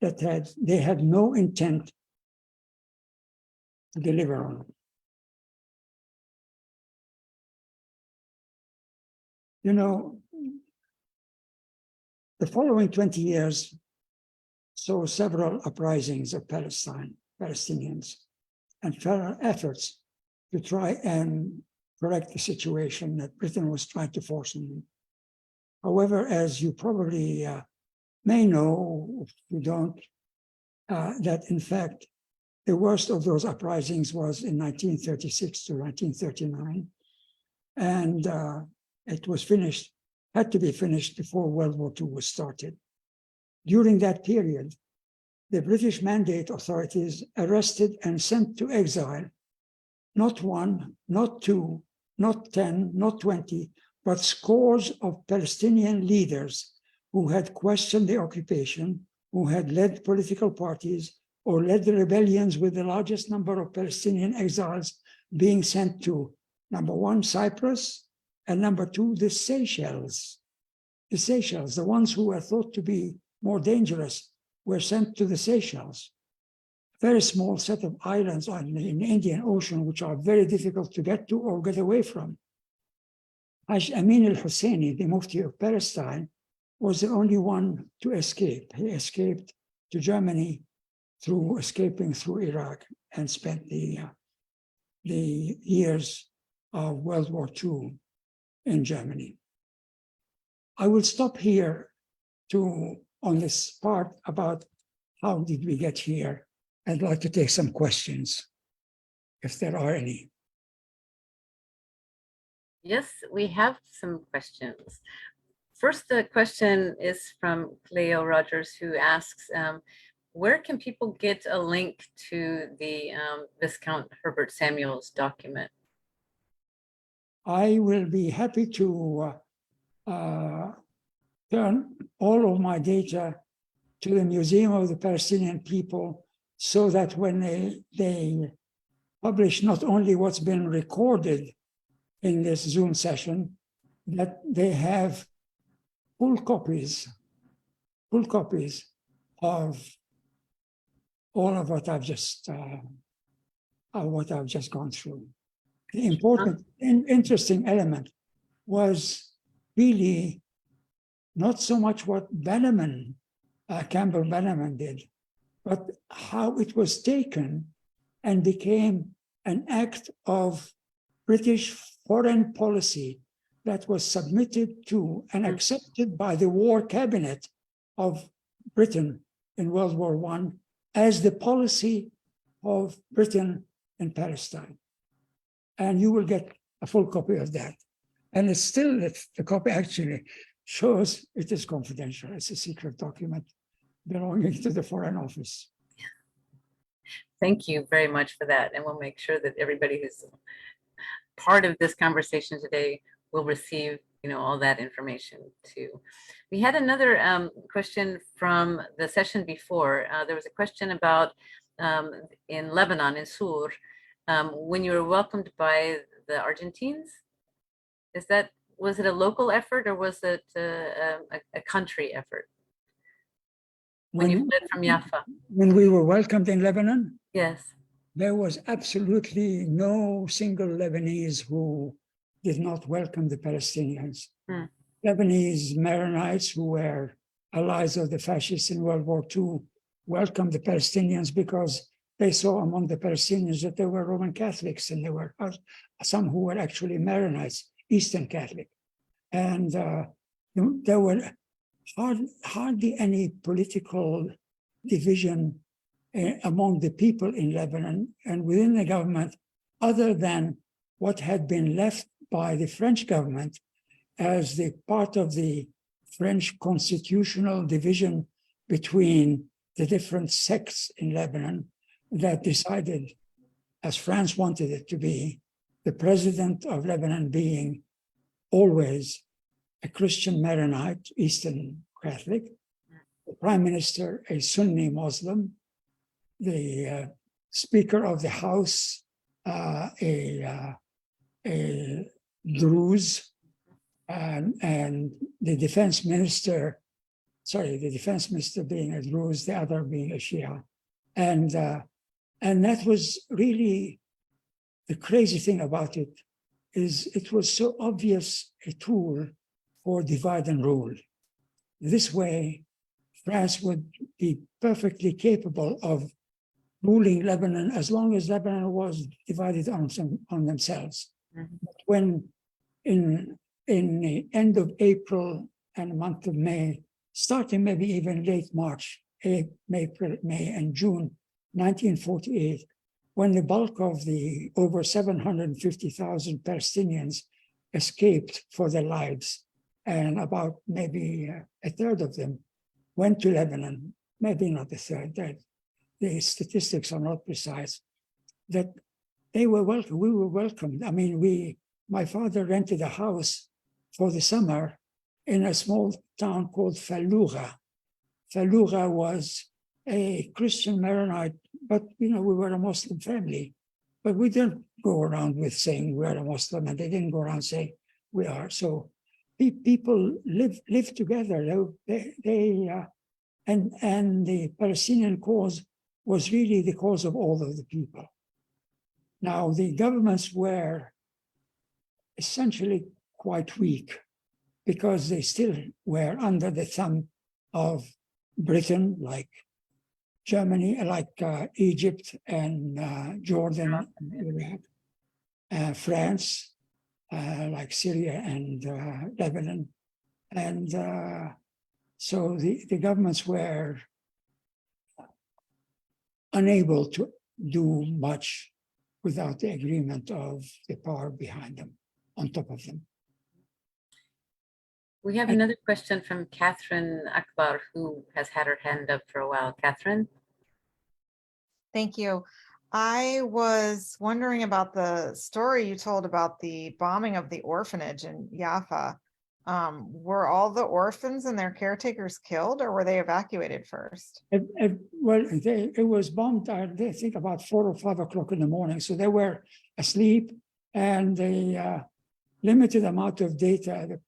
that they had no intent to deliver on. You know, the following 20 years saw several uprisings of Palestinians, and further efforts to try and correct the situation that Britain was trying to force on them. However, as you probably may know, if you don't, that in fact, the worst of those uprisings was in 1936 to 1939. And it was finished, had to be finished before World War II was started. During that period, the British Mandate authorities arrested and sent to exile, not one, not two, not 10, not 20, but scores of Palestinian leaders who had questioned the occupation, who had led political parties, or led the rebellions, with the largest number of Palestinian exiles being sent to, number one, Cyprus, and number two, the Seychelles. The Seychelles, the ones who were thought to be more dangerous, were sent to the Seychelles. Very small set of islands in the Indian Ocean, which are very difficult to get to or get away from. Haj Amin al-Husseini, the Mufti of Palestine, was the only one to escape. He escaped to Germany through escaping through Iraq, and spent the years of World War II in Germany. I will stop here on this part about how did we get here. I'd like to take some questions, if there are any. Yes, we have some questions. First, the question is from Cleo Rogers, who asks, where can people get a link to the Viscount Herbert Samuel's document? I will be happy to turn all of my data to the Museum of the Palestinian People, so that when they publish not only what's been recorded in this Zoom session, that they have full copies of all of what I've just gone through. The important and interesting element was really not so much what Campbell Bannerman did, but how it was taken and became an act of British foreign policy that was submitted to and accepted by the war cabinet of Britain in World War I as the policy of Britain in Palestine. And you will get a full copy of that. And it's still, the copy actually shows it is confidential. It's a secret document belonging to the Foreign Office. Thank you very much for that. And we'll make sure that everybody who's part of this conversation today will receive, all that information too. We had another question from the session before. There was a question about in Lebanon, in Sur, when you were welcomed by the Argentines. Was it a local effort, or was it a country effort? When you fled from Jaffa? When we were welcomed in Lebanon? Yes. There was absolutely no single Lebanese who did not welcome the Palestinians. Lebanese Maronites, who were allies of the fascists in World War II, welcomed the Palestinians because they saw among the Palestinians that there were Roman Catholics, and there were some who were actually Maronites, Eastern Catholic. And there were hardly any political division among the people in Lebanon and within the government, other than what had been left by the French government as the part of the French constitutional division between the different sects in Lebanon that decided, as France wanted it to be, the president of Lebanon being always a Christian Maronite, Eastern Catholic, the prime minister a Sunni Muslim, the speaker of the House a Druze, and the defense minister being a Druze, the other being a Shia. And that was really the crazy thing about it, is it was so obvious a tool for divide and rule. This way, France would be perfectly capable of ruling Lebanon as long as Lebanon was divided on themselves. Mhm. But when in the end of April and the month of May, starting maybe even late March, May and June 1948, when the bulk of the over 750,000 Palestinians escaped for their lives, and about maybe a third of them went to Lebanon, maybe not a third, the statistics are not precise, that they were welcome. We were welcomed. I mean, my father rented a house for the summer in a small town called Fallugha. Fallugha was a Christian Maronite, but we were a Muslim family. But we didn't go around with saying we're a Muslim, and they didn't go around saying we are. So people live together. And the Palestinian cause was really the cause of all of the people. Now, the governments were essentially quite weak because they still were under the thumb of Britain, like Germany, like Egypt and Jordan, and Iraq, France, like Syria and Lebanon. And so the governments were unable to do much without the agreement of the power behind them, on top of them. We have another question from Catherine Akbar, who has had her hand up for a while. Catherine? Thank you. I was wondering about the story you told about the bombing of the orphanage in Jaffa. Were all the orphans and their caretakers killed, or were they evacuated first? Well, it was bombed, I think, about 4 or 5 o'clock in the morning. So they were asleep, and the limited amount of data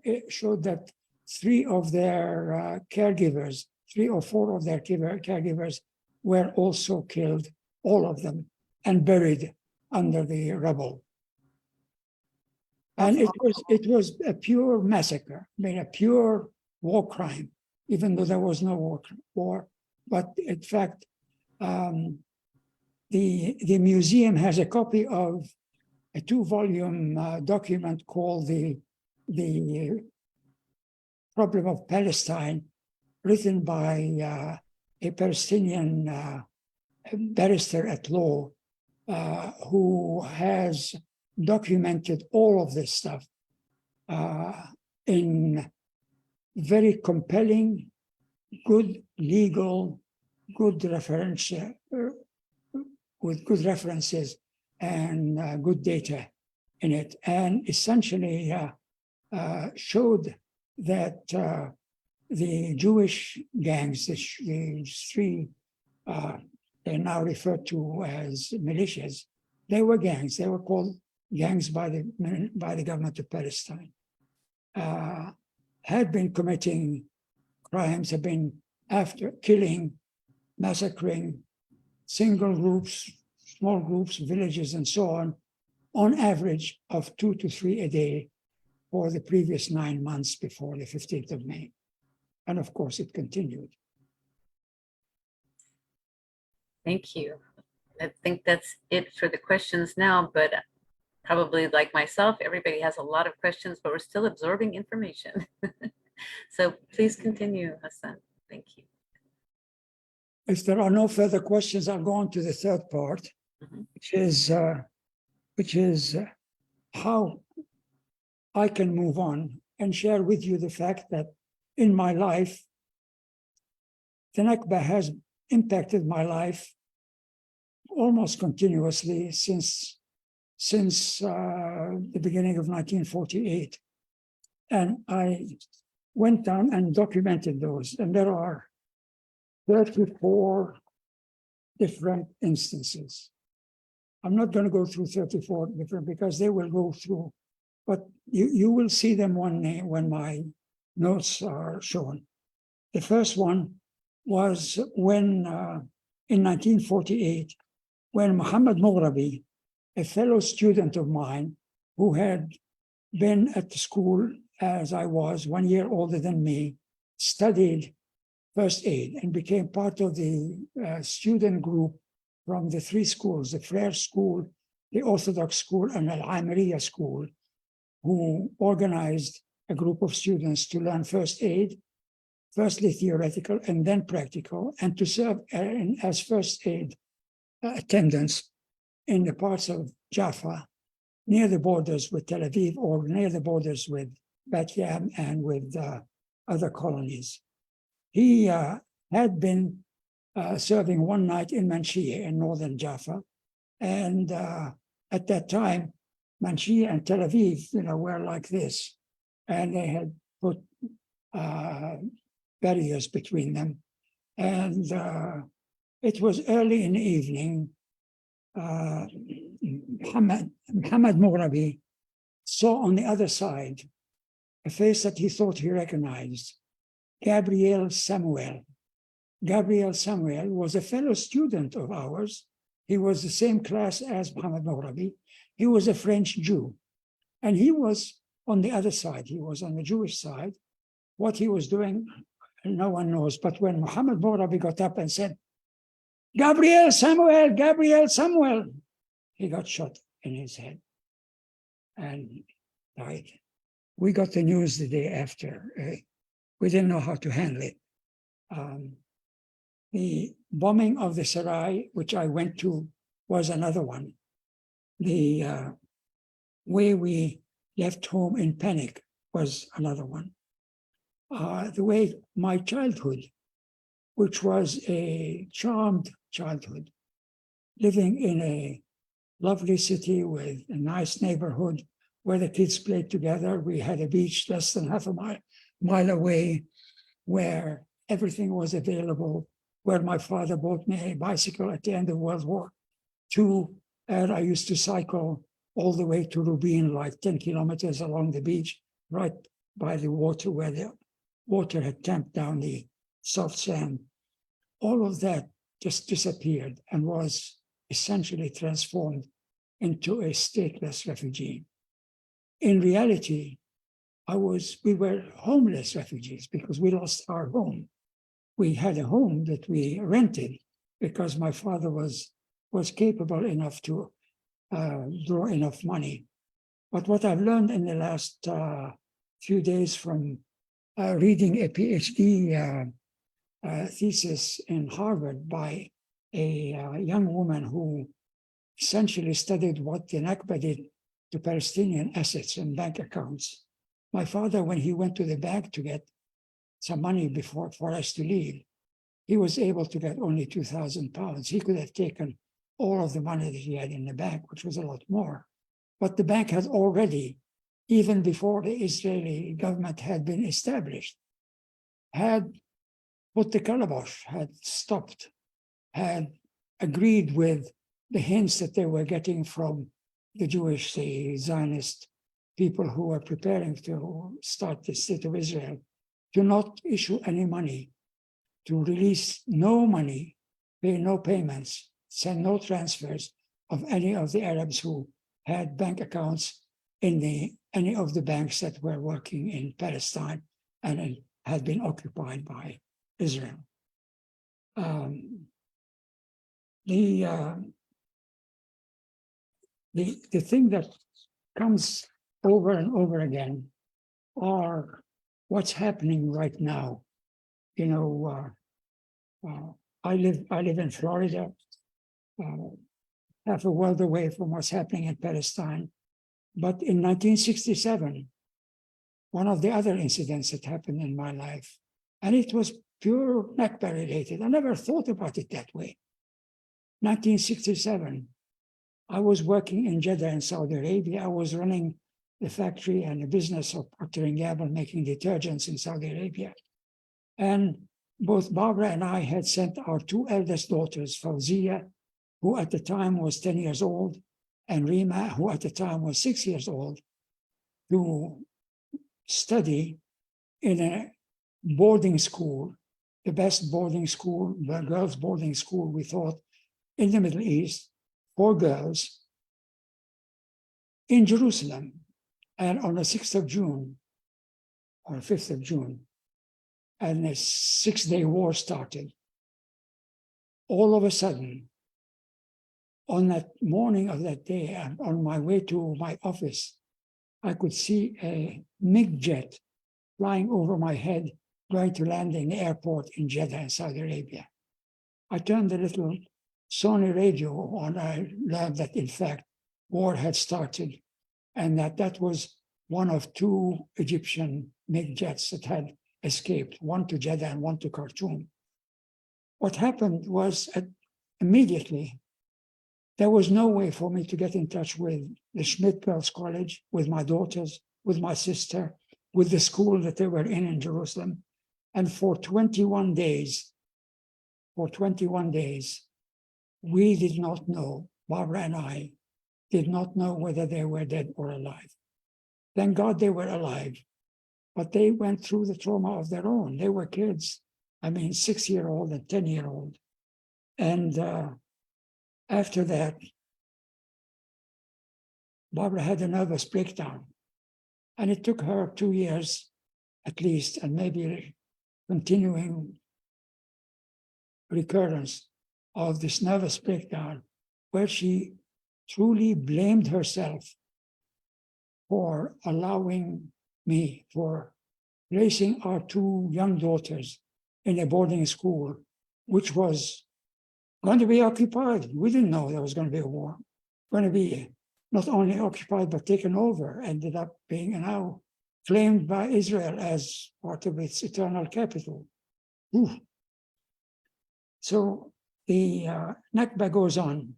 it showed that 3 of their caregivers, 3 or 4 of their caregivers were also killed, all of them, and buried under the rubble. And it was a pure massacre, I mean, a pure war crime, even though there was no war. But in fact, the museum has a copy of a 2-volume document called the Problem of Palestine, written by a Palestinian barrister at law who has documented all of this stuff in very compelling, good legal, good reference, with good references and good data in it, and essentially showed that the Jewish gangs, the 3 they're now referred to as militias, they were gangs. They were called gangs by the government of Palestine. Had been committing crimes, had been after killing, massacring single groups, small groups, villages, and so on average of 2 to 3 a day for the previous 9 months before the 15th of May. And of course, it continued. Thank you. I think that's it for the questions now, but probably like myself, everybody has a lot of questions, but we're still absorbing information. So please continue, Hasan. Thank you. If there are no further questions, I'll go on to the third part, which is how I can move on and share with you the fact that in my life, the Nakba has impacted my life almost continuously since the beginning of 1948. And I went down and documented those, and there are 34 different instances. I'm not going to go through 34 different because they will go through, but you will see them one day when my notes are shown. The first one was when in 1948, when Muhammad Mughrabi, a fellow student of mine who had been at the school as I was, 1 year older than me, studied first aid and became part of the student group from the three schools, the Frere School, the Orthodox School, and Al-Amiriya School, who organized a group of students to learn first aid, firstly theoretical and then practical, and to serve as first aid attendants in the parts of Jaffa, near the borders with Tel Aviv or near the borders with Bat Yam and with other colonies. He had been serving one night in Manshia in northern Jaffa. And at that time, Manshia and Tel Aviv, were like this. And they had put barriers between them. And it was early in the evening. Muhammad Mughrabi saw on the other side a face that he thought he recognized, Gabriel Samuel. Gabriel Samuel was a fellow student of ours. He was the same class as Muhammad Mughrabi. He was a French Jew. And he was on the other side. He was on the Jewish side. What he was doing, no one knows. But when Muhammad Mughrabi got up and said, Gabriel Samuel, he got shot in his head and died. We got the news the day after. We didn't know how to handle it. The bombing of the Sarai, which I went to, was another one. The way we left home in panic was another one. The way my childhood, which was a charmed childhood, living in a lovely city with a nice neighborhood where the kids played together. We had a beach less than half a mile away where everything was available, where my father bought me a bicycle at the end of World War II, and I used to cycle all the way to Rubin, like 10 kilometers along the beach, right by the water where the water had tamped down the soft sand. All of that just disappeared and was essentially transformed into a stateless refugee. In reality, we were homeless refugees because we lost our home. We had a home that we rented because my father was capable enough to draw enough money. But what I've learned in the last few days from reading a PhD thesis in Harvard by a young woman who essentially studied what the Nakba did to Palestinian assets and bank accounts. My father, when he went to the bank to get some money for us to leave, he was able to get only £2,000. He could have taken all of the money that he had in the bank, which was a lot more. But the bank had already, even before the Israeli government had been established, had put the calabash, had stopped, had agreed with the hints that they were getting from the Jewish, the Zionist people who were preparing to start the state of Israel, to not issue any money, to release no money, pay no payments, send no transfers of any of the Arabs who had bank accounts in any of the banks that were working in Palestine and had been occupied by Israel. The thing that comes over and over again are what's happening right now. I live in Florida, half a world away from what's happening in Palestine. But in 1967, one of the other incidents that happened in my life, and it was pure Nakba related. I never thought about it that way. 1967, I was working in Jeddah in Saudi Arabia. I was running the factory and the business of Procter & Gamble making detergents in Saudi Arabia. And both Barbara and I had sent our two eldest daughters, Fawzia, who at the time was 10 years old, and Rima, who at the time was 6 years old, to study in a boarding school, the best boarding school, the girls' boarding school, we thought, in the Middle East, for girls, in Jerusalem. And on the 6th of June, or 5th of June, and a 6-day war started. All of a sudden, on that morning of that day, on my way to my office, I could see a MiG jet flying over my head, going to land in the airport in Jeddah in Saudi Arabia. I turned the little Sony radio on. I learned that, in fact, war had started, and that was one of two Egyptian MiG jets that had escaped, one to Jeddah and one to Khartoum. What happened was immediately, there was no way for me to get in touch with the Schmidt Girls College, with my daughters, with my sister, with the school that they were in Jerusalem. And for 21 days, we did not know, Barbara and I did not know whether they were dead or alive. Thank God they were alive, but they went through the trauma of their own. They were kids, 6-year-old and 10-year-old. And after that, Barbara had a nervous breakdown. And it took her 2 years at least, and maybe continuing recurrence of this nervous breakdown, where she truly blamed herself for allowing me, for raising our two young daughters in a boarding school, which was going to be occupied. We didn't know there was going to be a war. Going to be not only occupied, but taken over, ended up being now claimed by Israel as part of its eternal capital. Ooh. So the Nakba goes on.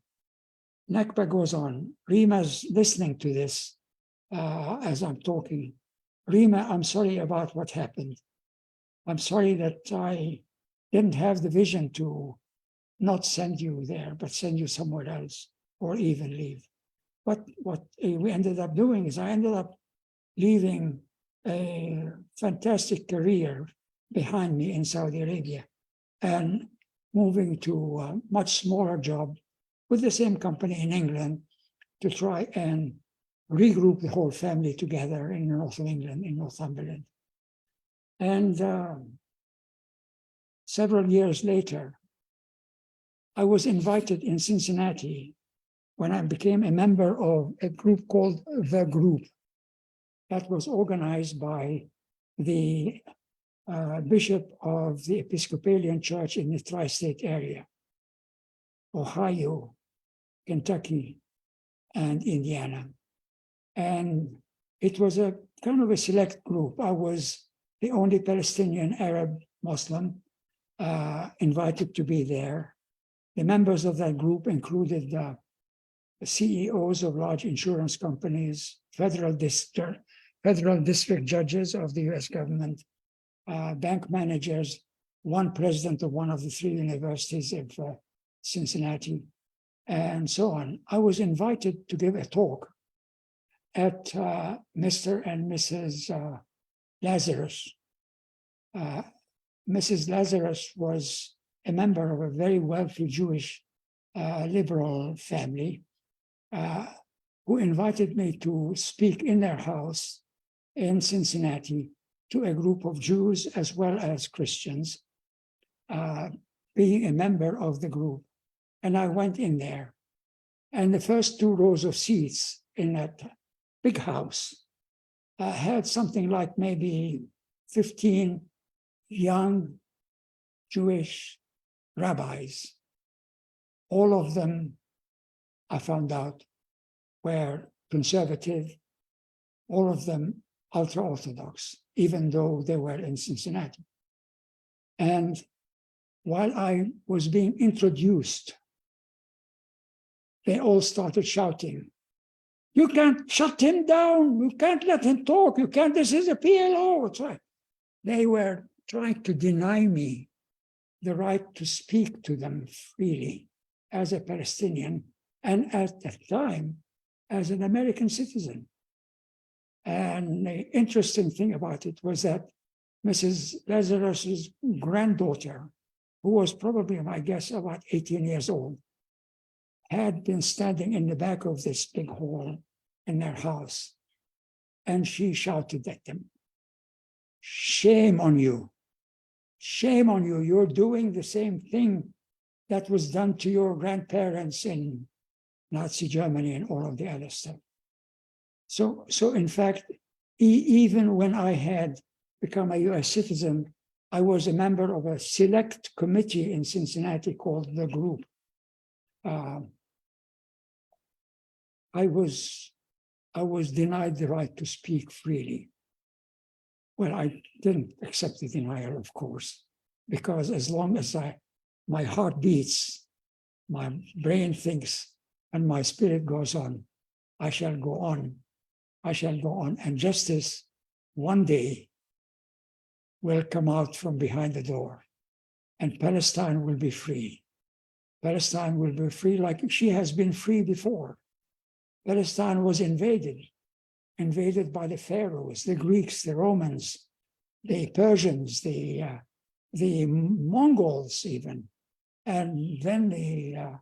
Nakba goes on. Rima's listening to this as I'm talking. Rima, I'm sorry about what happened. I'm sorry that I didn't have the vision to not send you there, but send you somewhere else, or even leave. But what we ended up doing is I ended up leaving a fantastic career behind me in Saudi Arabia and moving to a much smaller job with the same company in England to try and regroup the whole family together in the north of England, in Northumberland. And several years later, I was invited in Cincinnati when I became a member of a group called The Group that was organized by the bishop of the Episcopalian Church in the tri-state area, Ohio, Kentucky, and Indiana. And it was a kind of a select group. I was the only Palestinian Arab Muslim invited to be there. The members of that group included the CEOs of large insurance companies, federal district judges of the US government, bank managers, one president of one of the 3 universities of Cincinnati, and so on. I was invited to give a talk at Mr. and Mrs. Lazarus. Mrs. Lazarus was a member of a very wealthy Jewish liberal family who invited me to speak in their house in Cincinnati to a group of Jews as well as Christians, being a member of the group. And I went in there. And the first 2 rows of seats in that big house had something like maybe 15 young Jewish rabbis. All of them, I found out, were conservative, all of them ultra-Orthodox, even though they were in Cincinnati. And while I was being introduced, they all started shouting, "You can't shut him down. You can't let him talk. You can't, this is a PLO. They were trying to deny me the right to speak to them freely as a Palestinian, and at that time, as an American citizen. And the interesting thing about it was that Mrs. Lazarus's granddaughter, who was probably, I guess, about 18 years old, had been standing in the back of this big hall in their house. And she shouted at them, "Shame on you. Shame on you. You're doing the same thing that was done to your grandparents in Nazi Germany and all of the other stuff." So in fact, even when I had become a US citizen, I was a member of a select committee in Cincinnati called The Group. I was denied the right to speak freely. Well, I didn't accept the denial, of course, because as long as my heart beats, my brain thinks, and my spirit goes on, I shall go on. I shall go on, and justice one day will come out from behind the door, and Palestine will be free. Palestine will be free like she has been free before. Palestine was invaded by the Pharaohs, the Greeks, the Romans, the Persians, the Mongols even, and then the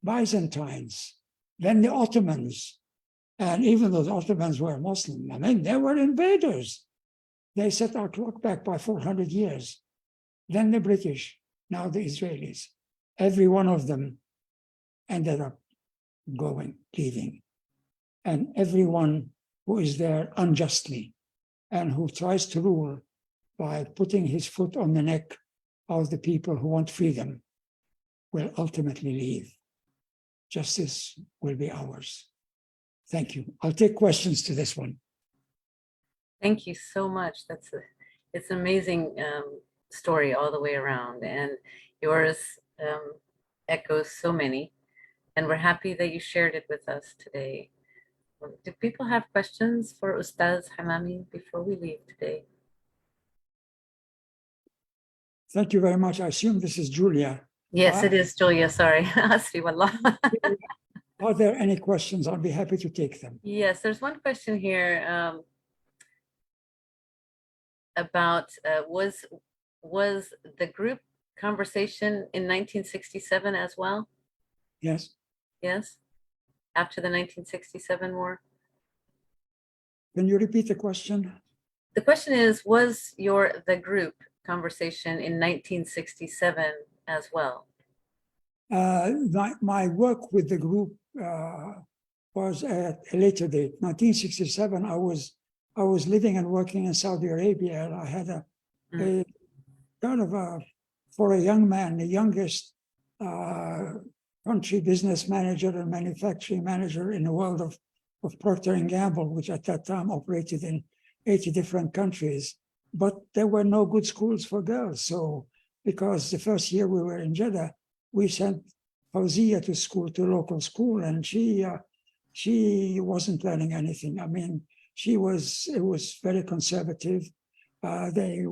Byzantines, then the Ottomans. And even though the Ottomans were Muslim, I mean, they were invaders. They set our clock back by 400 years. Then the British, now the Israelis. Every one of them ended up leaving. And everyone who is there unjustly and who tries to rule by putting his foot on the neck of the people who want freedom will ultimately leave. Justice will be ours. Thank you. I'll take questions to this one. Thank you so much. It's an amazing story all the way around, and yours echoes so many. And we're happy that you shared it with us today. Do people have questions for Ustaz Hammami before we leave today? Thank you very much. I assume this is Julia. Yes, it is, Julia. Sorry. Hasbi wallah. Are there any questions? I'll be happy to take them. Yes, there's one question here about was the group conversation in 1967 as well? Yes. Yes, after the 1967 war. Can you repeat the question? The question is, was the group conversation in 1967 as well? My work with the group was at a later date. 1967, I was living and working in Saudi Arabia. And I had a kind of for a young man, the youngest country business manager and manufacturing manager in the world of Procter & Gamble, which at that time operated in 80 different countries. But there were no good schools for girls. So because the first year we were in Jeddah, we sent Fawzia to school, to local school, and she wasn't learning anything. I mean, it was very conservative. They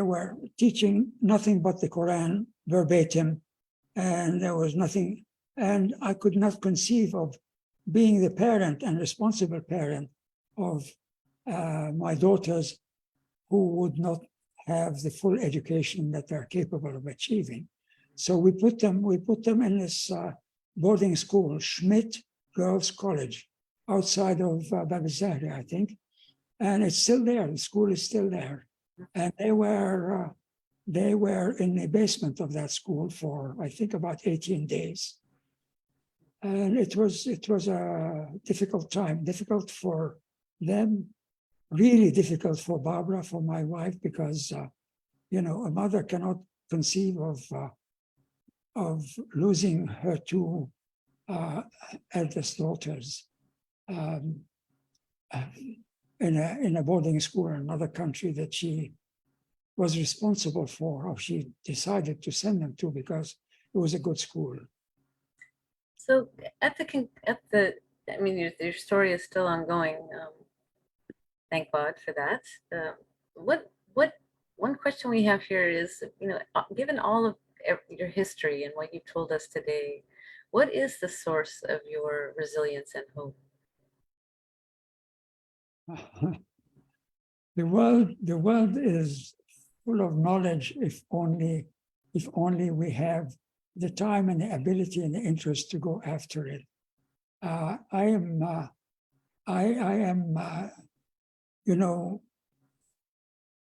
were teaching nothing but the Quran verbatim, and there was nothing, and I could not conceive of being the parent and responsible parent of my daughters who would not have the full education that they're capable of achieving. So we put them in this boarding school, Schmidt Girls College, outside of Bab el-Zahra, I think. And it's still there, the school is still there. And they were in the basement of that school for, I think, about 18 days. And it was a difficult time, difficult for them, really difficult for Barbara, for my wife, because a mother cannot conceive of losing her two eldest daughters. in a boarding school in another country that she was responsible for, or she decided to send them to because it was a good school. So I mean, your story is still ongoing. Thank God for that. What one question we have here is, given all of your history and what you've told us today, what is the source of your resilience and hope? The world is full of knowledge if only we have the time and the ability and the interest to go after it. I am,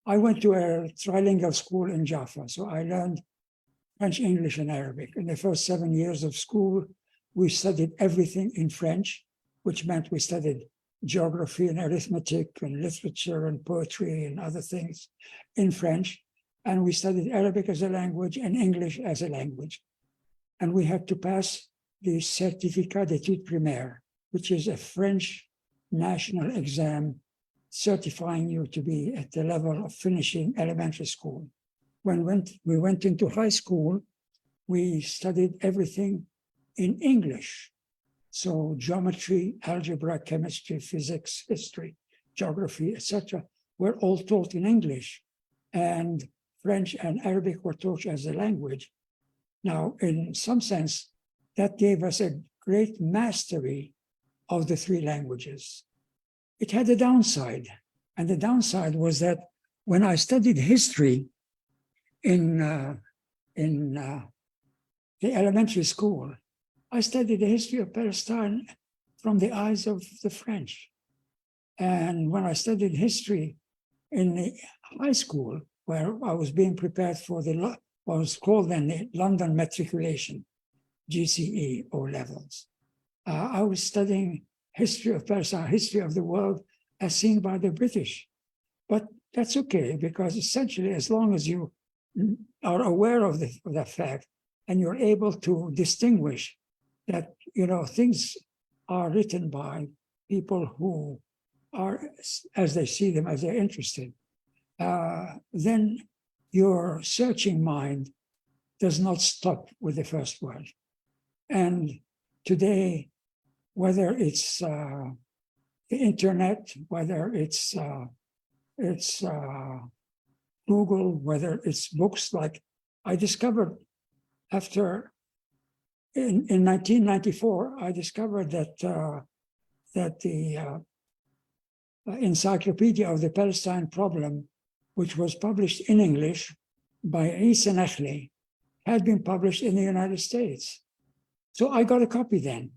I went to a trilingual school in Jaffa, so I learned French, English, and Arabic. In the first 7 years of school, we studied everything in French, which meant we studied geography and arithmetic and literature and poetry and other things in French. And we studied Arabic as a language and English as a language. And we had to pass the Certificat d'études primaires, which is a French national exam certifying you to be at the level of finishing elementary school. When we went into high school, we studied everything in English. So geometry, algebra, chemistry, physics, history, geography, etc., were all taught in English. And French and Arabic were taught as a language. Now, in some sense, that gave us a great mastery of the three languages. It had a downside, and the downside was that when I studied history in the elementary school, I studied the history of Palestine from the eyes of the French. And when I studied history in the high school, where I was being prepared for what was called then the London matriculation, GCE O levels, I was studying history of Palestine, history of the world as seen by the British. But that's okay, because essentially, as long as you are aware of that fact and you're able to distinguish that, things are written by people who are, as they see them, as they're interested, then your searching mind does not stop with the first word. And today, whether it's the internet, whether it's Google, whether it's books, like I discovered in 1994, I discovered that the Encyclopedia of the Palestine Problem, which was published in English by Isa Nakhli, had been published in the United States. So I got a copy then.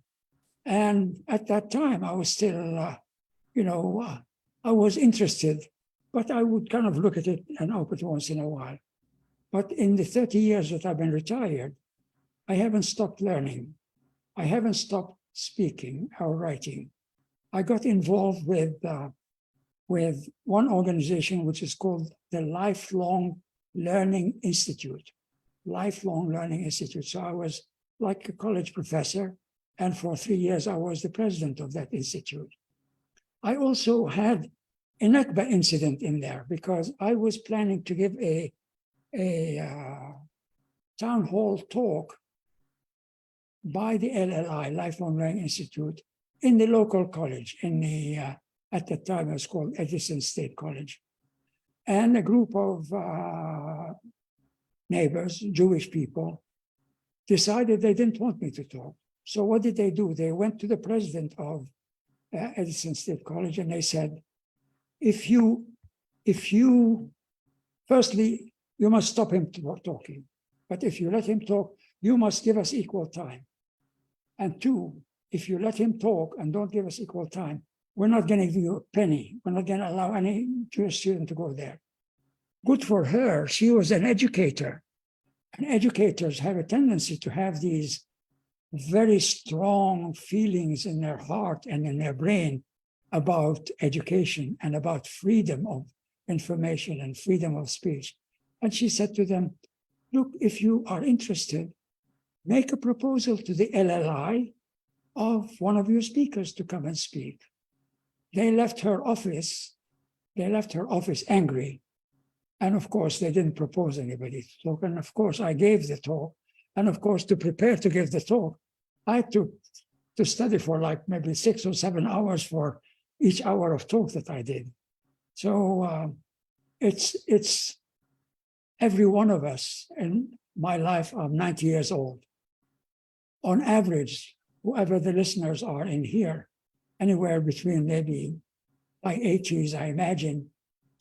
And at that time, I was still, I was interested, but I would kind of look at it and open it once in a while. But in the 30 years that I've been retired, I haven't stopped learning. I haven't stopped speaking or writing. I got involved with one organization which is called the Lifelong Learning Institute. Lifelong Learning Institute. So I was like a college professor, and for 3 years I was the president of that institute. I also had a Nakba incident in there because I was planning to give a town hall talk by the LLI, Lifelong Learning Institute, in the local college, at the time it was called Edison State College. And a group of neighbors, Jewish people, decided they didn't want me to talk. So what did they do? They went to the president of Edison State College and they said, firstly, you must stop him talking. But if you let him talk, you must give us equal time. And two, if you let him talk and don't give us equal time, we're not going to give you a penny. We're not going to allow any Jewish student to go there. Good for her. She was an educator. And educators have a tendency to have these very strong feelings in their heart and in their brain about education and about freedom of information and freedom of speech. And she said to them, look, if you are interested, make a proposal to the LLI of one of your speakers to come and speak. they left her office. They left her office angry. And of course, they didn't propose anybody to talk. And of course, I gave the talk. And of course, to prepare to give the talk, I had to study for like maybe 6 or 7 hours for each hour of talk that I did. So it's every one of us. In my life, I'm 90 years old. On average, whoever the listeners are in here, anywhere between maybe my 80s, I imagine,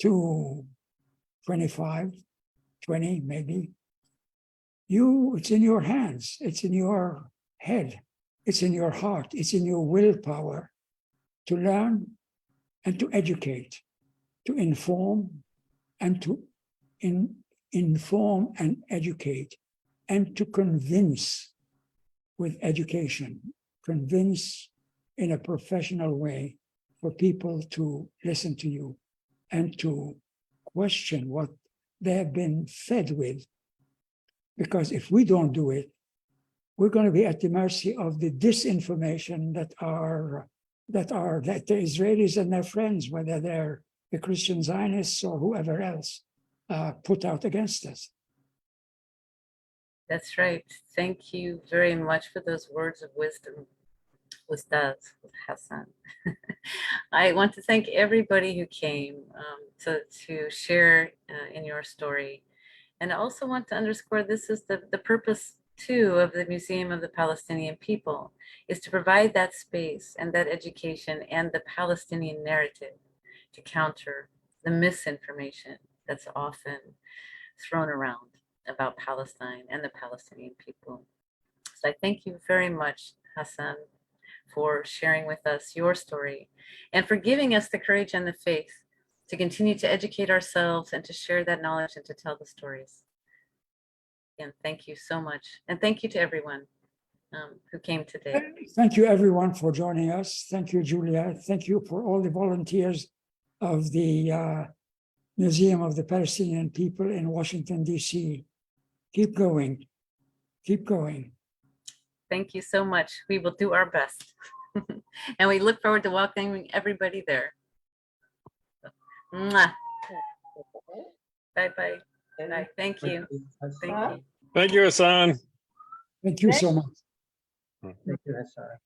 to 25, 20 maybe. It's in your hands, it's in your head, it's in your heart, it's in your willpower to learn and to educate, to inform and to inform and educate, and to convince with education, convince in a professional way for people to listen to you and to question what they have been fed with. Because if we don't do it, we're going to be at the mercy of the disinformation that the Israelis and their friends, whether they're the Christian Zionists or whoever else, put out against us. That's right. Thank you very much for those words of wisdom. Ustaz Hasan. I want to thank everybody who came to share in your story. And I also want to underscore this is the purpose too of the Museum of the Palestinian People, is to provide that space and that education and the Palestinian narrative to counter the misinformation that's often thrown around about Palestine and the Palestinian people. So I thank you very much, Hasan, for sharing with us your story and for giving us the courage and the faith to continue to educate ourselves and to share that knowledge and to tell the stories. And thank you so much. And thank you to everyone who came today. Thank you everyone for joining us. Thank you, Julia. Thank you for all the volunteers of the Museum of the Palestinian People in Washington, D.C. Keep going. Keep going. Thank you so much. We will do our best. And we look forward to welcoming everybody there. Mwah. Bye-bye. Bye. Thank you. Thank you. Thank you, Hasan. Thank you so much. Thank you, Hasan.